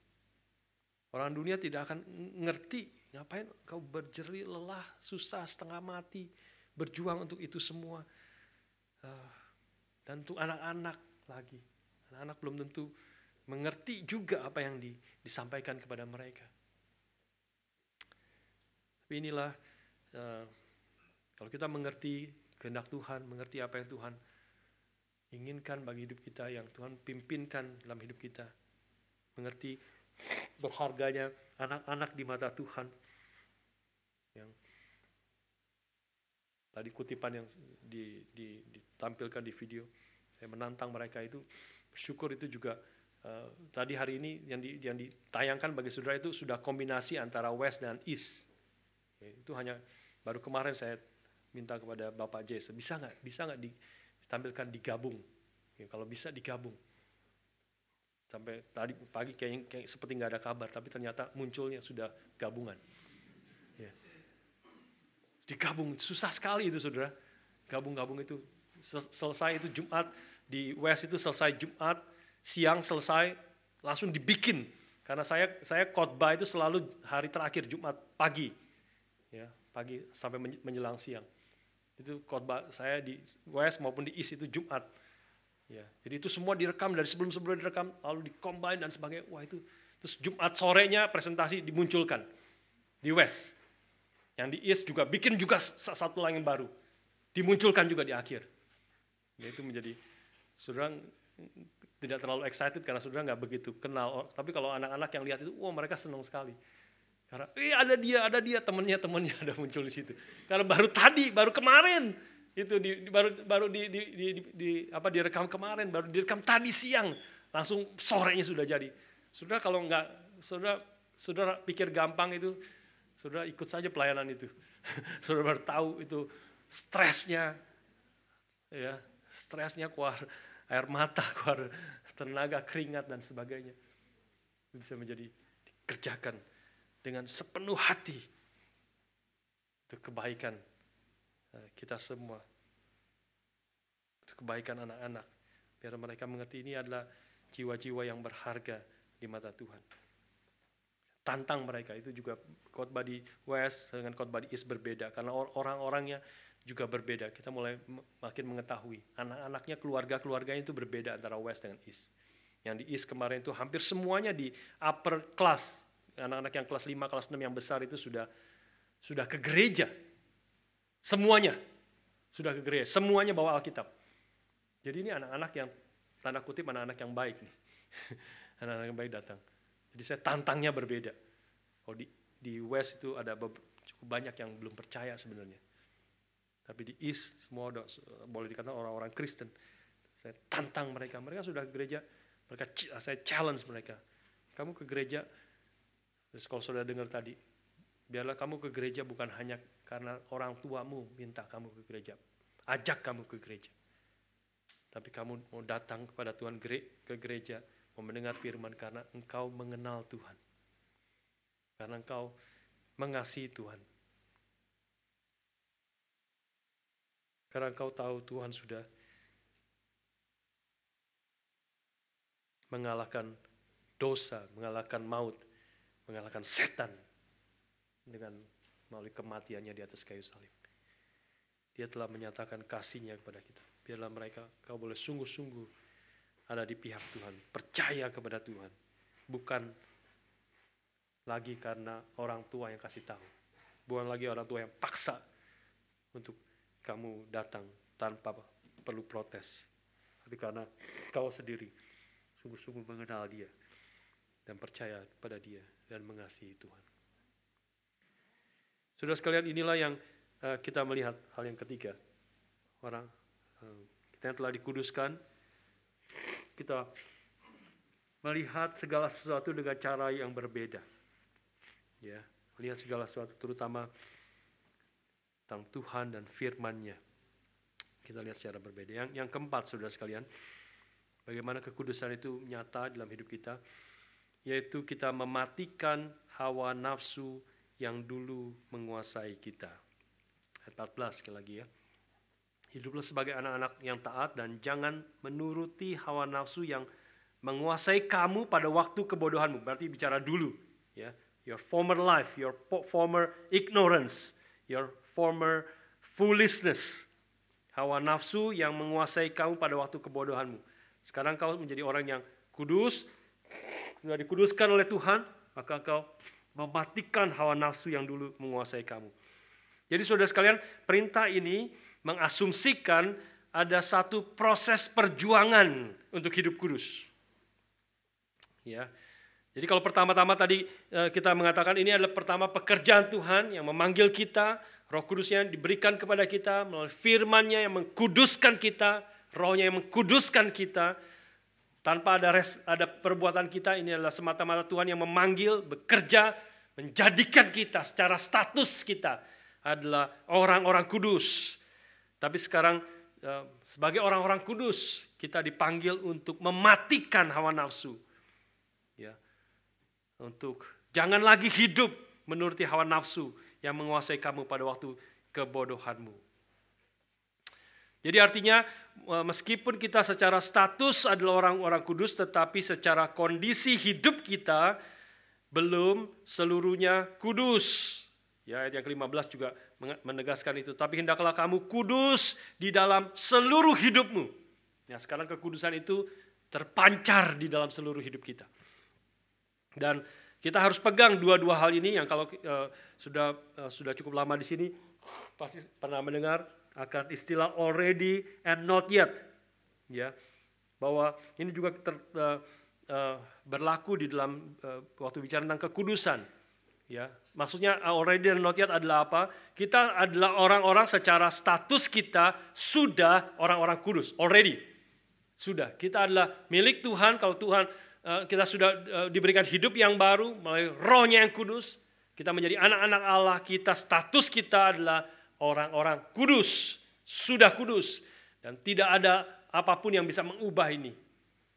Orang dunia tidak akan ngerti, ngapain kau berjerih, lelah, susah, setengah mati, berjuang untuk itu semua. Dan untuk anak-anak lagi. Anak-anak belum tentu mengerti juga apa yang disampaikan kepada mereka. Tapi inilah, kalau kita mengerti kehendak Tuhan, mengerti apa yang Tuhan inginkan bagi hidup kita, yang Tuhan pimpinkan dalam hidup kita, mengerti berharganya anak-anak di mata Tuhan. Yang tadi kutipan yang ditampilkan di video, saya menantang mereka itu, bersyukur itu juga tadi hari ini yang ditayangkan bagi saudara itu sudah kombinasi antara West dan East. Itu hanya baru kemarin saya minta kepada Bapak Jesse, bisa nggak ditampilkan digabung? Kalau bisa digabung. Sampai tadi pagi kayak seperti nggak ada kabar, tapi ternyata munculnya sudah gabungan. Ya. Digabung, susah sekali itu saudara. Gabung itu selesai itu Jumat, di West itu selesai Jumat, siang selesai, langsung dibikin. Karena saya khotbah itu selalu hari terakhir Jumat pagi. Ya, pagi sampai menjelang siang. Itu khotbah saya di West maupun di East itu Jumat. Ya, jadi itu semua direkam dari sebelum direkam, lalu dikombine dan sebagainya. Wah itu, terus Jumat sorenya presentasi dimunculkan di West. Yang di East juga bikin juga satu lagi yang baru, dimunculkan juga di akhir. Ya, itu menjadi saudara tidak terlalu excited karena saudara nggak begitu kenal. Tapi kalau anak-anak yang lihat itu, wah mereka senang sekali. Karena ada dia temennya ada muncul di situ. Karena baru kemarin itu baru direkam kemarin, baru direkam tadi siang, langsung sorenya sudah jadi. Saudara kalau nggak saudara pikir gampang itu, saudara ikut saja pelayanan itu. Saudara baru tahu itu stresnya, ya stresnya keluar air mata, keluar tenaga, keringat dan sebagainya. Itu bisa menjadi dikerjakan dengan sepenuh hati untuk kebaikan kita semua, untuk kebaikan anak-anak, biar mereka mengerti ini adalah jiwa-jiwa yang berharga di mata Tuhan. Tantang mereka, itu juga khotbah di West dengan khotbah di East berbeda, karena orang-orangnya juga berbeda. Kita mulai makin mengetahui anak-anaknya, keluarga-keluarganya itu berbeda antara West dengan East. Yang di East kemarin itu hampir semuanya di upper class. Anak-anak yang kelas 5, kelas 6 yang besar itu sudah ke gereja. Semuanya sudah ke gereja. Semuanya bawa Alkitab. Jadi ini anak-anak yang, tanda kutip anak-anak yang baik nih. Anak-anak yang baik datang. Jadi saya tantangnya berbeda. Kalau di West itu ada cukup banyak yang belum percaya sebenarnya. Tapi di East semua boleh dikatakan orang-orang Kristen. Saya tantang mereka. Mereka sudah ke gereja. Saya challenge mereka. Kamu ke gereja. Terus kalau saudara dengar tadi, biarlah kamu ke gereja bukan hanya karena orang tuamu minta kamu ke gereja, ajak kamu ke gereja. Tapi kamu mau datang kepada Tuhan ke gereja, mau mendengar firman karena engkau mengenal Tuhan. Karena engkau mengasihi Tuhan. Karena engkau tahu Tuhan sudah mengalahkan dosa, mengalahkan maut, mengalahkan setan dengan melalui kematiannya di atas kayu salib. Dia telah menyatakan kasih-Nya kepada kita. Biarlah mereka, kau boleh sungguh-sungguh ada di pihak Tuhan, percaya kepada Tuhan, bukan lagi karena orang tua yang kasih tahu, bukan lagi orang tua yang paksa untuk kamu datang tanpa perlu protes, tapi karena kau sendiri sungguh-sungguh mengenal Dia dan percaya pada Dia dan mengasihi Tuhan. Saudara sekalian, inilah yang kita melihat hal yang ketiga. Orang kita yang telah dikuduskan, kita melihat segala sesuatu dengan cara yang berbeda. Ya, melihat segala sesuatu terutama tentang Tuhan dan firman-Nya. Kita lihat secara berbeda. Yang keempat, saudara sekalian, bagaimana kekudusan itu nyata dalam hidup kita. yaitu kita mematikan hawa nafsu yang dulu menguasai kita. Ayat 14 sekali lagi ya. Hiduplah sebagai anak-anak yang taat dan jangan menuruti hawa nafsu yang menguasai kamu pada waktu kebodohanmu. Berarti bicara dulu ya. Your former life, your former ignorance, your former foolishness. Hawa nafsu yang menguasai kamu pada waktu kebodohanmu. Sekarang kau menjadi orang yang kudus, sudah dikuduskan oleh Tuhan, maka kau mematikan hawa nafsu yang dulu menguasai kamu. Jadi saudara sekalian, perintah ini mengasumsikan ada satu proses perjuangan untuk hidup kudus. Ya. Jadi kalau pertama-tama tadi kita mengatakan ini adalah pertama pekerjaan Tuhan yang memanggil kita, Roh Kudusnya diberikan kepada kita melalui firman-Nya yang mengkuduskan kita, Roh-Nya yang mengkuduskan kita. Tanpa ada perbuatan kita, ini adalah semata-mata Tuhan yang memanggil, bekerja, menjadikan kita secara status kita adalah orang-orang kudus. Tapi sekarang sebagai orang-orang kudus, kita dipanggil untuk mematikan hawa nafsu. Ya. Untuk jangan lagi hidup menuruti hawa nafsu yang menguasai kamu pada waktu kebodohanmu. Jadi artinya meskipun kita secara status adalah orang-orang kudus, tetapi secara kondisi hidup kita belum seluruhnya kudus. Ya, ayat yang ke-15 juga menegaskan itu. Tapi hendaklah kamu kudus di dalam seluruh hidupmu. Ya, sekarang kekudusan itu terpancar di dalam seluruh hidup kita. Dan kita harus pegang dua-dua hal ini yang kalau sudah cukup lama di sini pasti pernah mendengar akan istilah already and not yet, ya, bahwa ini juga berlaku di dalam waktu bicara tentang kekudusan, ya. Maksudnya already and not yet adalah apa? Kita adalah orang-orang secara status kita sudah orang-orang kudus, already, sudah. Kita adalah milik Tuhan. Kalau Tuhan kita sudah diberikan hidup yang baru melalui Roh-Nya yang kudus, kita menjadi anak-anak Allah. Kita status kita adalah orang-orang kudus, sudah kudus, dan tidak ada apapun yang bisa mengubah ini.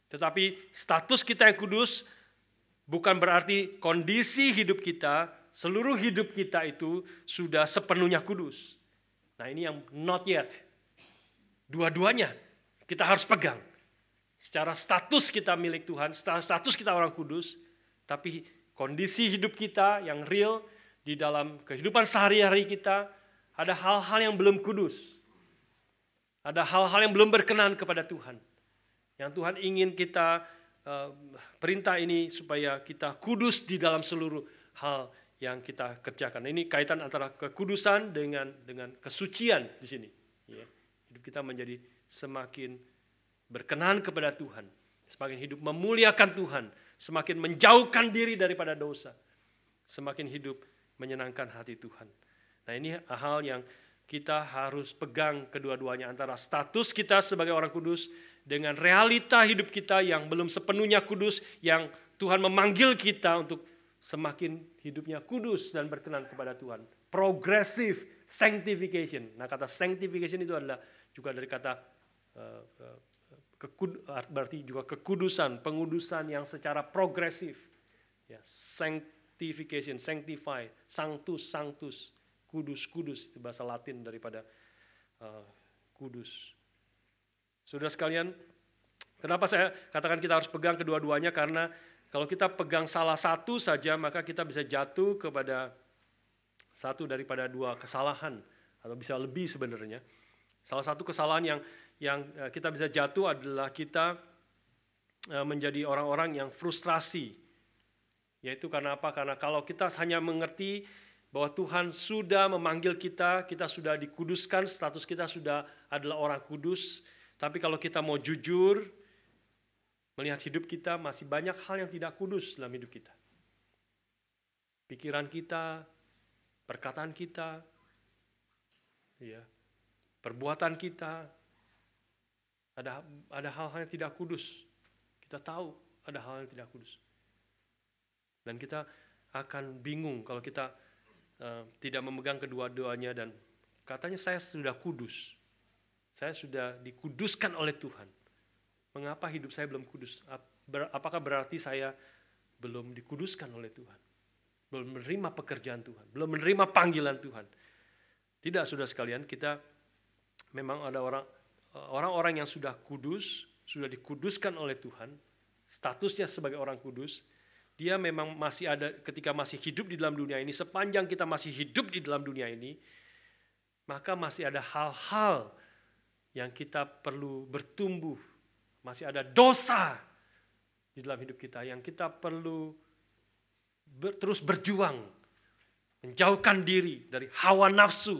Tetapi status kita yang kudus bukan berarti kondisi hidup kita, seluruh hidup kita itu sudah sepenuhnya kudus. Nah, ini yang not yet. Dua-duanya kita harus pegang. Secara status kita milik Tuhan, secara status kita orang kudus, tapi kondisi hidup kita yang real di dalam kehidupan sehari-hari kita, ada hal-hal yang belum kudus. Ada hal-hal yang belum berkenan kepada Tuhan. Yang Tuhan ingin kita perintah ini supaya kita kudus di dalam seluruh hal yang kita kerjakan. Ini kaitan antara kekudusan dengan kesucian di sini. Ya. Hidup kita menjadi semakin berkenan kepada Tuhan. Semakin hidup memuliakan Tuhan. Semakin menjauhkan diri daripada dosa. Semakin hidup menyenangkan hati Tuhan. Nah, ini hal yang kita harus pegang kedua-duanya, antara status kita sebagai orang kudus dengan realita hidup kita yang belum sepenuhnya kudus, yang Tuhan memanggil kita untuk semakin hidupnya kudus dan berkenan kepada Tuhan. Progressive sanctification. Nah, kata sanctification itu adalah juga dari kata berarti juga kekudusan, pengudusan yang secara progresif. Ya, sanctification, sanctify, sanctus, kudus, itu bahasa Latin daripada kudus. Saudara sekalian, kenapa saya katakan kita harus pegang kedua-duanya? Karena kalau kita pegang salah satu saja, maka kita bisa jatuh kepada satu daripada dua kesalahan, atau bisa lebih sebenarnya. Salah satu kesalahan yang kita bisa jatuh adalah kita menjadi orang-orang yang frustrasi. Yaitu karena apa? Karena kalau kita hanya mengerti bahwa Tuhan sudah memanggil kita, kita sudah dikuduskan, status kita sudah adalah orang kudus. Tapi kalau kita mau jujur, melihat hidup kita masih banyak hal yang tidak kudus dalam hidup kita. Pikiran kita, perkataan kita, ya, perbuatan kita, ada hal-hal yang tidak kudus. Kita tahu ada hal yang tidak kudus. Dan kita akan bingung kalau kita tidak memegang kedua-duanya dan katanya saya sudah kudus. Saya sudah dikuduskan oleh Tuhan. Mengapa hidup saya belum kudus? Apakah berarti saya belum dikuduskan oleh Tuhan. Belum menerima pekerjaan Tuhan, belum menerima panggilan Tuhan. Tidak, saudara sekalian, kita memang ada orang-orang yang sudah kudus, sudah dikuduskan oleh Tuhan, statusnya sebagai orang kudus. Dia memang masih ada ketika masih hidup di dalam dunia ini, sepanjang kita masih hidup di dalam dunia ini, maka masih ada hal-hal yang kita perlu bertumbuh. Masih ada dosa di dalam hidup kita yang kita perlu terus berjuang, menjauhkan diri dari hawa nafsu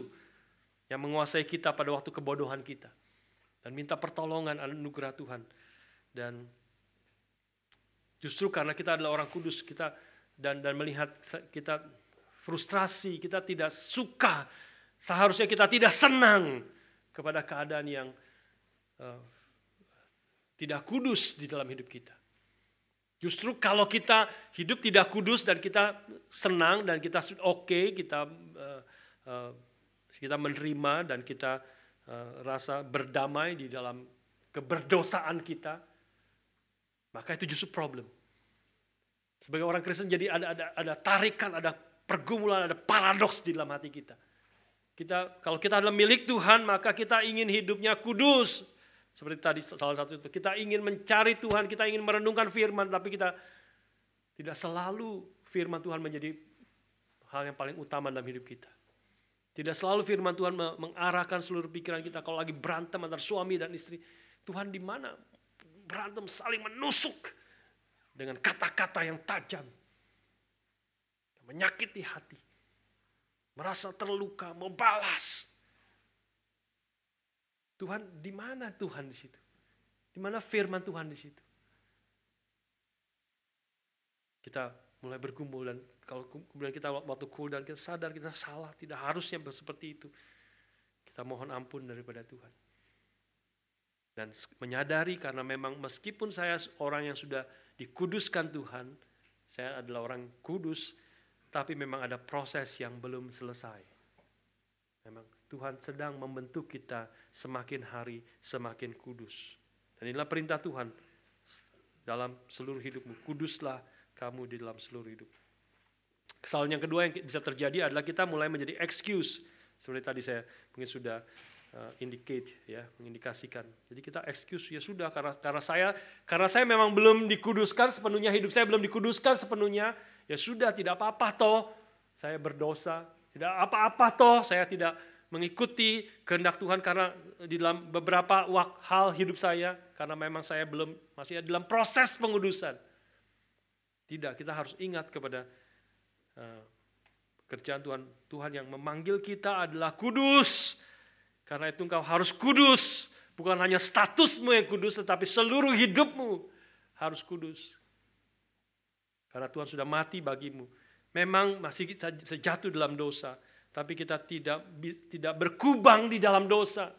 yang menguasai kita pada waktu kebodohan kita, dan minta pertolongan anugerah Tuhan. Dan justru karena kita adalah orang kudus, kita dan melihat kita frustrasi, kita tidak suka, seharusnya kita tidak senang kepada keadaan yang tidak kudus di dalam hidup kita. Justru kalau kita hidup tidak kudus dan kita senang dan kita oke, kita menerima dan kita rasa berdamai di dalam keberdosaan kita, maka itu justru problem. Sebagai orang Kristen jadi ada tarikan, ada pergumulan, ada paradoks di dalam hati kita. Kalau kita adalah milik Tuhan, maka kita ingin hidupnya kudus. Seperti tadi salah satu itu, kita ingin mencari Tuhan, kita ingin merenungkan firman, tapi kita tidak selalu firman Tuhan menjadi hal yang paling utama dalam hidup kita. Tidak selalu firman Tuhan mengarahkan seluruh pikiran kita. Kalau lagi berantem antara suami dan istri, Tuhan di mana? Berantem saling menusuk dengan kata-kata yang tajam, menyakiti hati, merasa terluka, mau balas. Tuhan, di mana Tuhan di situ? Di mana firman Tuhan di situ? Kita mulai bergumul dan kalau kemudian kita waktu cool dan kita sadar kita salah, tidak harusnya seperti itu. Kita mohon ampun daripada Tuhan. Dan menyadari karena memang meskipun saya orang yang sudah dikuduskan Tuhan, saya adalah orang kudus, tapi memang ada proses yang belum selesai. Memang Tuhan sedang membentuk kita semakin hari semakin kudus. Dan inilah perintah Tuhan dalam seluruh hidupmu. Kuduslah kamu di dalam seluruh hidup. Kesalahan yang kedua yang bisa terjadi adalah kita mulai menjadi excuse. Seperti tadi saya mungkin sudah mengindikasikan. Jadi kita excuse, ya sudah karena saya memang belum dikuduskan sepenuhnya, hidup saya belum dikuduskan sepenuhnya, ya sudah tidak apa-apa toh saya berdosa, tidak apa-apa toh saya tidak mengikuti kehendak Tuhan karena di dalam beberapa hal hidup saya, karena memang saya masih dalam proses pengudusan. Tidak, kita harus ingat kepada pekerjaan Tuhan. Tuhan yang memanggil kita adalah kudus. Karena itu engkau harus kudus. Bukan hanya statusmu yang kudus, tetapi seluruh hidupmu harus kudus. Karena Tuhan sudah mati bagimu. Memang masih kita jatuh dalam dosa, tapi kita tidak berkubang di dalam dosa.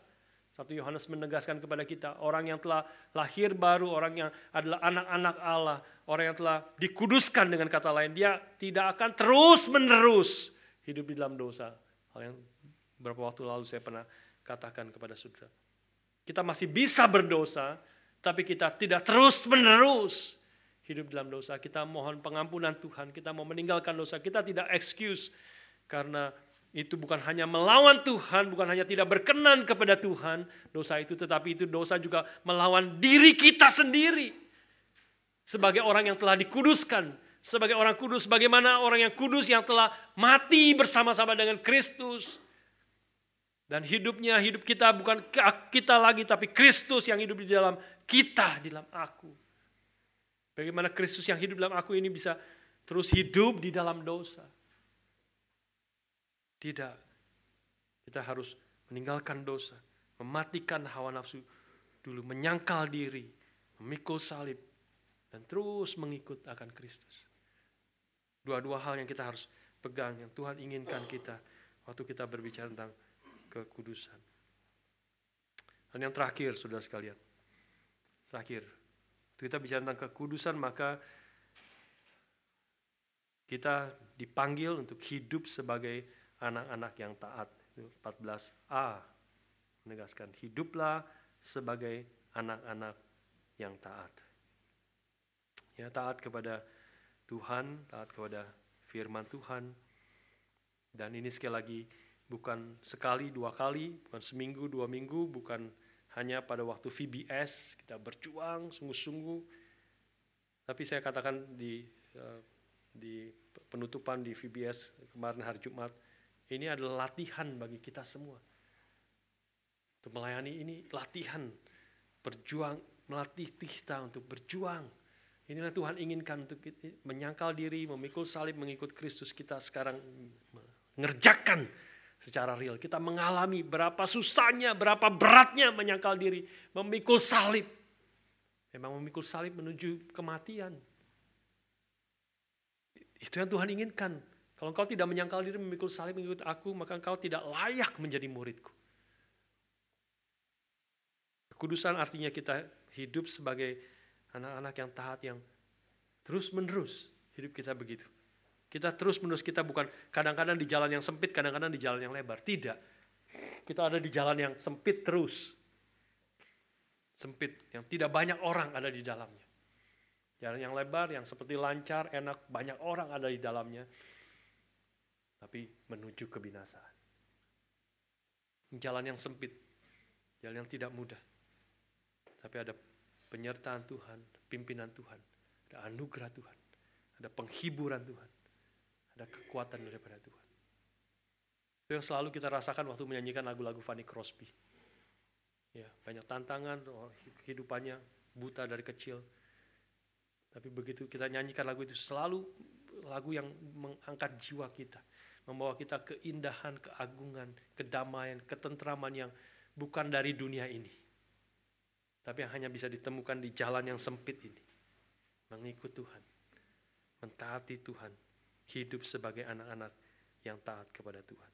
1 Yohanes menegaskan kepada kita, orang yang telah lahir baru, orang yang adalah anak-anak Allah, orang yang telah dikuduskan, dengan kata lain, dia tidak akan terus-menerus hidup di dalam dosa. Hal yang beberapa waktu lalu saya pernah katakan kepada saudara. Kita masih bisa berdosa, tapi kita tidak terus-menerus hidup dalam dosa. Kita mohon pengampunan Tuhan, kita mau meninggalkan dosa, kita tidak excuse, karena itu bukan hanya melawan Tuhan, bukan hanya tidak berkenan kepada Tuhan, dosa itu, tetapi itu dosa juga melawan diri kita sendiri. Sebagai orang yang telah dikuduskan, sebagai orang kudus, bagaimana orang yang kudus yang telah mati bersama-sama dengan Kristus. Dan hidup kita bukan kita lagi, tapi Kristus yang hidup di dalam kita, di dalam aku. Bagaimana Kristus yang hidup dalam aku ini bisa terus hidup di dalam dosa? Tidak, kita harus meninggalkan dosa, mematikan hawa nafsu dulu, menyangkal diri, memikul salib, dan terus mengikut akan Kristus. Dua-dua hal yang kita harus pegang, yang Tuhan inginkan kita waktu kita berbicara tentang kekudusan. Dan yang terakhir, saudara sekalian, waktu kita bicara tentang kekudusan, maka kita dipanggil untuk hidup sebagai anak-anak yang taat. 14a menegaskan, hiduplah sebagai anak-anak yang taat. Ya, taat kepada Tuhan, taat kepada firman Tuhan. Dan ini sekali lagi bukan sekali, dua kali, bukan seminggu, 2 minggu, bukan hanya pada waktu VBS kita berjuang sungguh-sungguh. Tapi saya katakan di penutupan di VBS kemarin hari Jumat, ini adalah latihan bagi kita semua. Untuk melayani ini latihan, berjuang, melatih kita untuk berjuang. Inilah Tuhan inginkan untuk menyangkal diri, memikul salib, mengikut Kristus. Kita sekarang mengerjakan secara real. Kita mengalami berapa susahnya, berapa beratnya menyangkal diri, memikul salib. Memang memikul salib menuju kematian. Itu yang Tuhan inginkan. Kalau engkau tidak menyangkal diri, memikul salib, mengikut aku, maka engkau tidak layak menjadi muridku. Kekudusan artinya kita hidup sebagai anak-anak yang taat, yang terus-menerus hidup kita begitu. Kita terus-menerus, kita bukan kadang-kadang di jalan yang sempit, kadang-kadang di jalan yang lebar. Tidak. Kita ada di jalan yang sempit terus. Sempit, yang tidak banyak orang ada di dalamnya. Jalan yang lebar, yang seperti lancar, enak, banyak orang ada di dalamnya. Tapi menuju kebinasaan. Jalan yang sempit, jalan yang tidak mudah. Tapi ada penyertaan Tuhan, pimpinan Tuhan, ada anugerah Tuhan, ada penghiburan Tuhan, ada kekuatan daripada Tuhan. Itu yang selalu kita rasakan waktu menyanyikan lagu-lagu Fanny Crosby. Ya, banyak tantangan, kehidupannya buta dari kecil. Tapi begitu kita nyanyikan lagu itu, selalu lagu yang mengangkat jiwa kita, membawa kita ke keindahan, keagungan, kedamaian, ketentraman yang bukan dari dunia ini, tapi yang hanya bisa ditemukan di jalan yang sempit ini. Mengikut Tuhan, mentaati Tuhan, hidup sebagai anak-anak yang taat kepada Tuhan.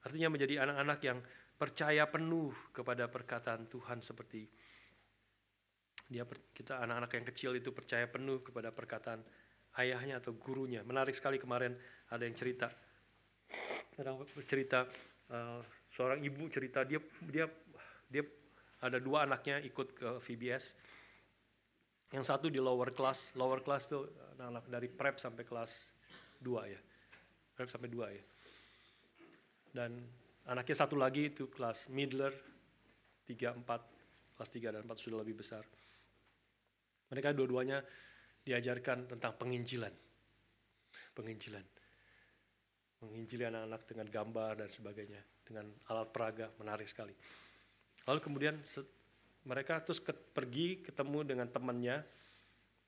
Artinya menjadi anak-anak yang percaya penuh kepada perkataan Tuhan, seperti kita anak-anak yang kecil itu percaya penuh kepada perkataan ayahnya atau gurunya. Menarik sekali kemarin ada yang cerita, seorang ibu cerita dia ada 2 anaknya ikut ke VBS. Yang satu di lower class itu anak-anak dari prep sampai kelas 2 ya. Prep sampai 2 ya. Dan anaknya satu lagi itu kelas middler 3, 4, kelas 3 dan 4 sudah lebih besar. Mereka dua-duanya diajarkan tentang penginjilan. Menginjili anak-anak dengan gambar dan sebagainya, dengan alat peraga, menarik sekali. Lalu kemudian mereka terus pergi ketemu dengan temannya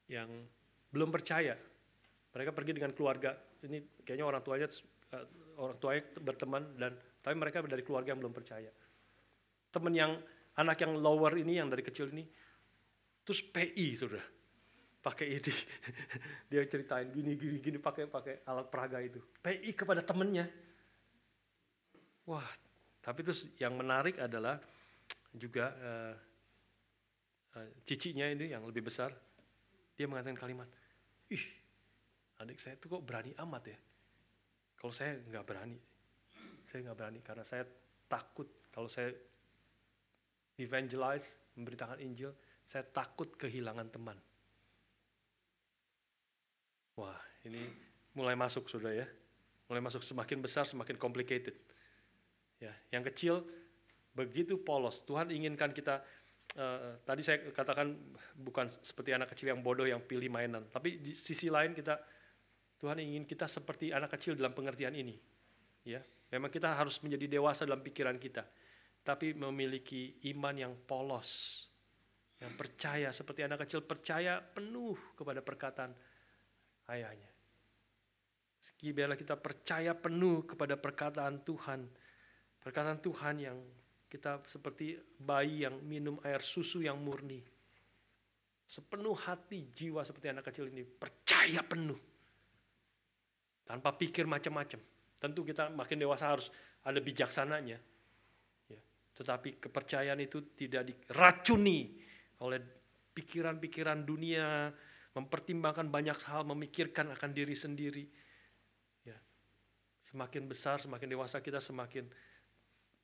yang belum percaya. Mereka pergi dengan keluarga. Ini kayaknya orang tuanya berteman, tapi mereka dari keluarga yang belum percaya. Teman yang anak yang lower ini, yang dari kecil ini, terus PI sudah pakai ini. Dia ceritain gini pakai alat peraga itu. PI kepada temannya. Wah, tapi terus yang menarik adalah juga cicinya ini yang lebih besar, dia mengatakan kalimat, ih, adik saya tuh kok berani amat ya. Kalau saya nggak berani karena saya takut kalau saya evangelize, memberitakan Injil, saya takut kehilangan teman. Wah, ini mulai masuk sudah ya. Mulai masuk, semakin besar semakin complicated. Ya, yang kecil begitu polos. Tuhan inginkan kita, tadi saya katakan bukan seperti anak kecil yang bodoh yang pilih mainan. Tapi di sisi lain Tuhan ingin kita seperti anak kecil dalam pengertian ini. Ya, memang kita harus menjadi dewasa dalam pikiran kita. Tapi memiliki iman yang polos. Yang percaya seperti anak kecil, percaya penuh kepada perkataan ayahnya. Biarlah kita percaya penuh kepada perkataan Tuhan. Perkataan Tuhan yang kita seperti bayi yang minum air susu yang murni. Sepenuh hati, jiwa seperti anak kecil ini. Percaya penuh. Tanpa pikir macam-macam. Tentu kita makin dewasa harus ada bijaksananya. Ya. Tetapi kepercayaan itu tidak diracuni oleh pikiran-pikiran dunia, mempertimbangkan banyak hal, memikirkan akan diri sendiri. Ya. Semakin besar, semakin dewasa kita, semakin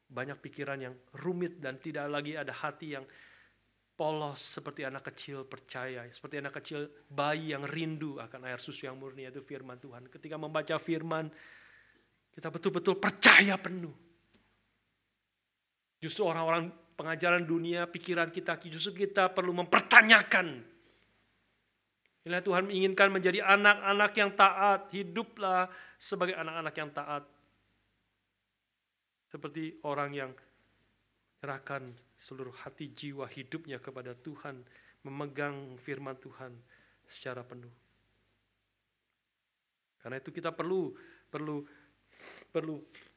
banyak pikiran yang rumit dan tidak lagi ada hati yang polos seperti anak kecil percaya, seperti anak kecil bayi yang rindu akan air susu yang murni, yaitu firman Tuhan. Ketika membaca firman, kita betul-betul percaya penuh. Justru orang-orang pengajaran dunia, pikiran kita, justru kita perlu mempertanyakan. Inilah Tuhan menginginkan menjadi anak-anak yang taat, hiduplah sebagai anak-anak yang taat. Seperti orang yang menyerahkan seluruh hati, jiwa, hidupnya kepada Tuhan, memegang firman Tuhan secara penuh. Karena itu kita perlu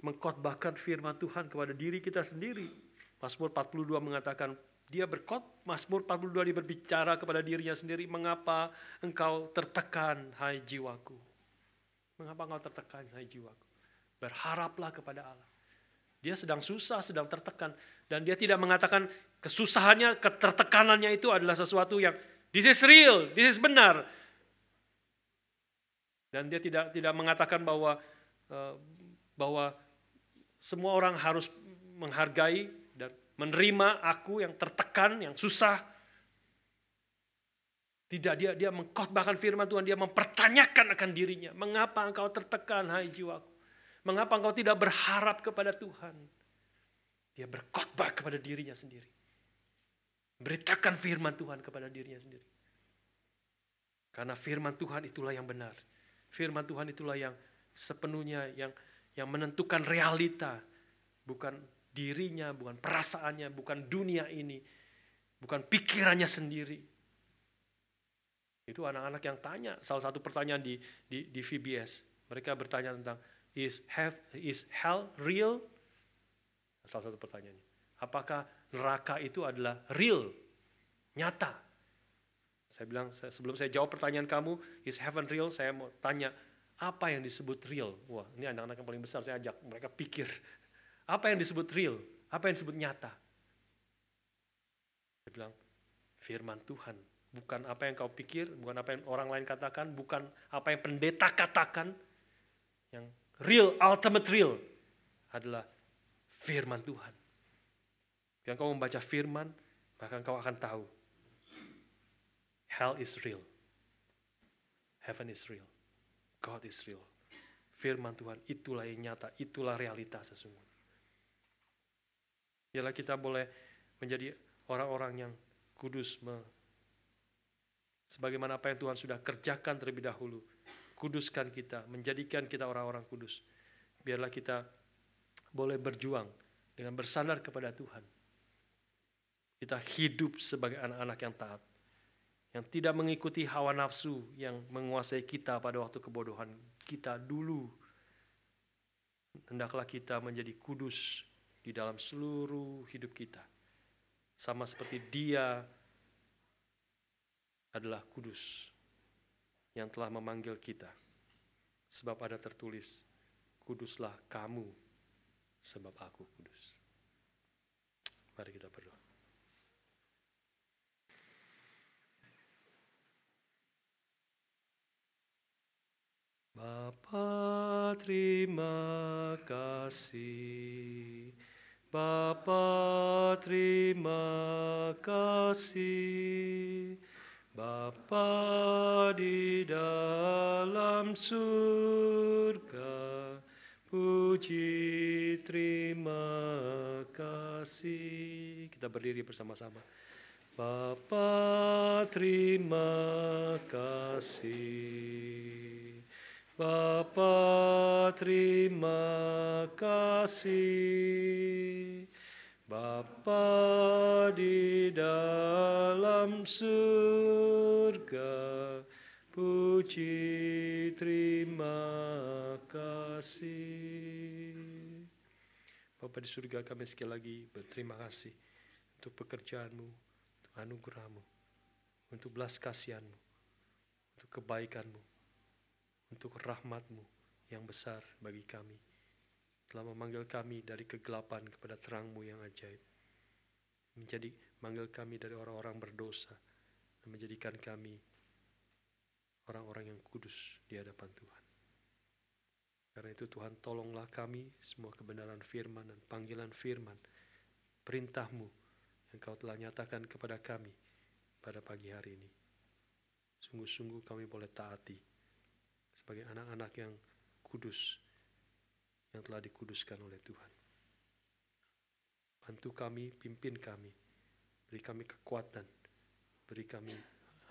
mengkhotbahkan firman Tuhan kepada diri kita sendiri. Mazmur 42 mengatakan, Mazmur 42 dia berbicara kepada dirinya sendiri, mengapa engkau tertekan, hai jiwaku? Mengapa engkau tertekan, hai jiwaku? Berharaplah kepada Allah. Dia sedang susah, sedang tertekan. Dan dia tidak mengatakan kesusahannya, ketertekanannya itu adalah sesuatu yang this is real, this is benar. Dan dia tidak mengatakan bahwa semua orang harus menghargai dan menerima aku yang tertekan, yang susah. Tidak, dia mengkhotbahkan firman Tuhan, dia mempertanyakan akan dirinya. Mengapa engkau tertekan, hai jiwaku? Mengapa engkau tidak berharap kepada Tuhan? Dia berkhotbah kepada dirinya sendiri. Beritakan firman Tuhan kepada dirinya sendiri. Karena firman Tuhan itulah yang benar. Firman Tuhan itulah yang sepenuhnya yang menentukan realita. Bukan dirinya, bukan perasaannya, bukan dunia ini. Bukan pikirannya sendiri. Itu anak-anak yang tanya. Salah satu pertanyaan di VBS. Mereka bertanya tentang, Is hell real? Salah satu pertanyaannya. Apakah neraka itu adalah real? Nyata? Saya bilang, sebelum saya jawab pertanyaan kamu, is heaven real? Saya mau tanya, apa yang disebut real? Wah, ini anak-anak yang paling besar, saya ajak mereka pikir. Apa yang disebut real? Apa yang disebut nyata? Saya bilang, firman Tuhan. Bukan apa yang kau pikir, bukan apa yang orang lain katakan, bukan apa yang pendeta katakan. Yang real, ultimate real adalah firman Tuhan. Ketika kau membaca firman, maka kau akan tahu hell is real, heaven is real, God is real. Firman Tuhan itulah yang nyata, itulah realitas sesungguhnya. Biarlah kita boleh menjadi orang-orang yang kudus, sebagaimana apa yang Tuhan sudah kerjakan terlebih dahulu. Kuduskan kita, menjadikan kita orang-orang kudus. Biarlah kita boleh berjuang dengan bersandar kepada Tuhan. Kita hidup sebagai anak-anak yang taat. Yang tidak mengikuti hawa nafsu yang menguasai kita pada waktu kebodohan kita dulu. Hendaklah kita menjadi kudus di dalam seluruh hidup kita. Sama seperti Dia adalah kudus yang telah memanggil kita. Sebab ada tertulis, kuduslah kamu sebab aku kudus. Mari kita berdoa. Bapa, terima kasih. Bapa, terima kasih. Bapa di dalam surga, puji terima kasih. Kita berdiri bersama-sama. Bapa terima kasih. Bapa terima kasih. Bapa di dalam surga, puji terima kasih. Bapa di surga, kami sekali lagi berterima kasih untuk pekerjaanmu, untuk anugerahmu, untuk belas kasihanmu, untuk kebaikanmu, untuk rahmatmu yang besar bagi kami. Telah memanggil kami dari kegelapan kepada terang-Mu yang ajaib. Manggil kami dari orang-orang berdosa dan menjadikan kami orang-orang yang kudus di hadapan Tuhan. Karena itu Tuhan, tolonglah kami semua kebenaran firman dan panggilan firman, perintah-Mu Engkau telah nyatakan kepada kami pada pagi hari ini. Sungguh-sungguh kami boleh taati sebagai anak-anak yang kudus, yang telah dikuduskan oleh Tuhan. Bantu kami, pimpin kami, beri kami kekuatan, beri kami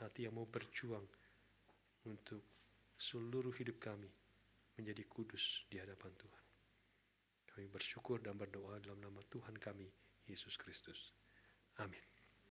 hati yang mau berjuang untuk seluruh hidup kami menjadi kudus di hadapan Tuhan. Kami bersyukur dan berdoa dalam nama Tuhan kami, Yesus Kristus. Amin.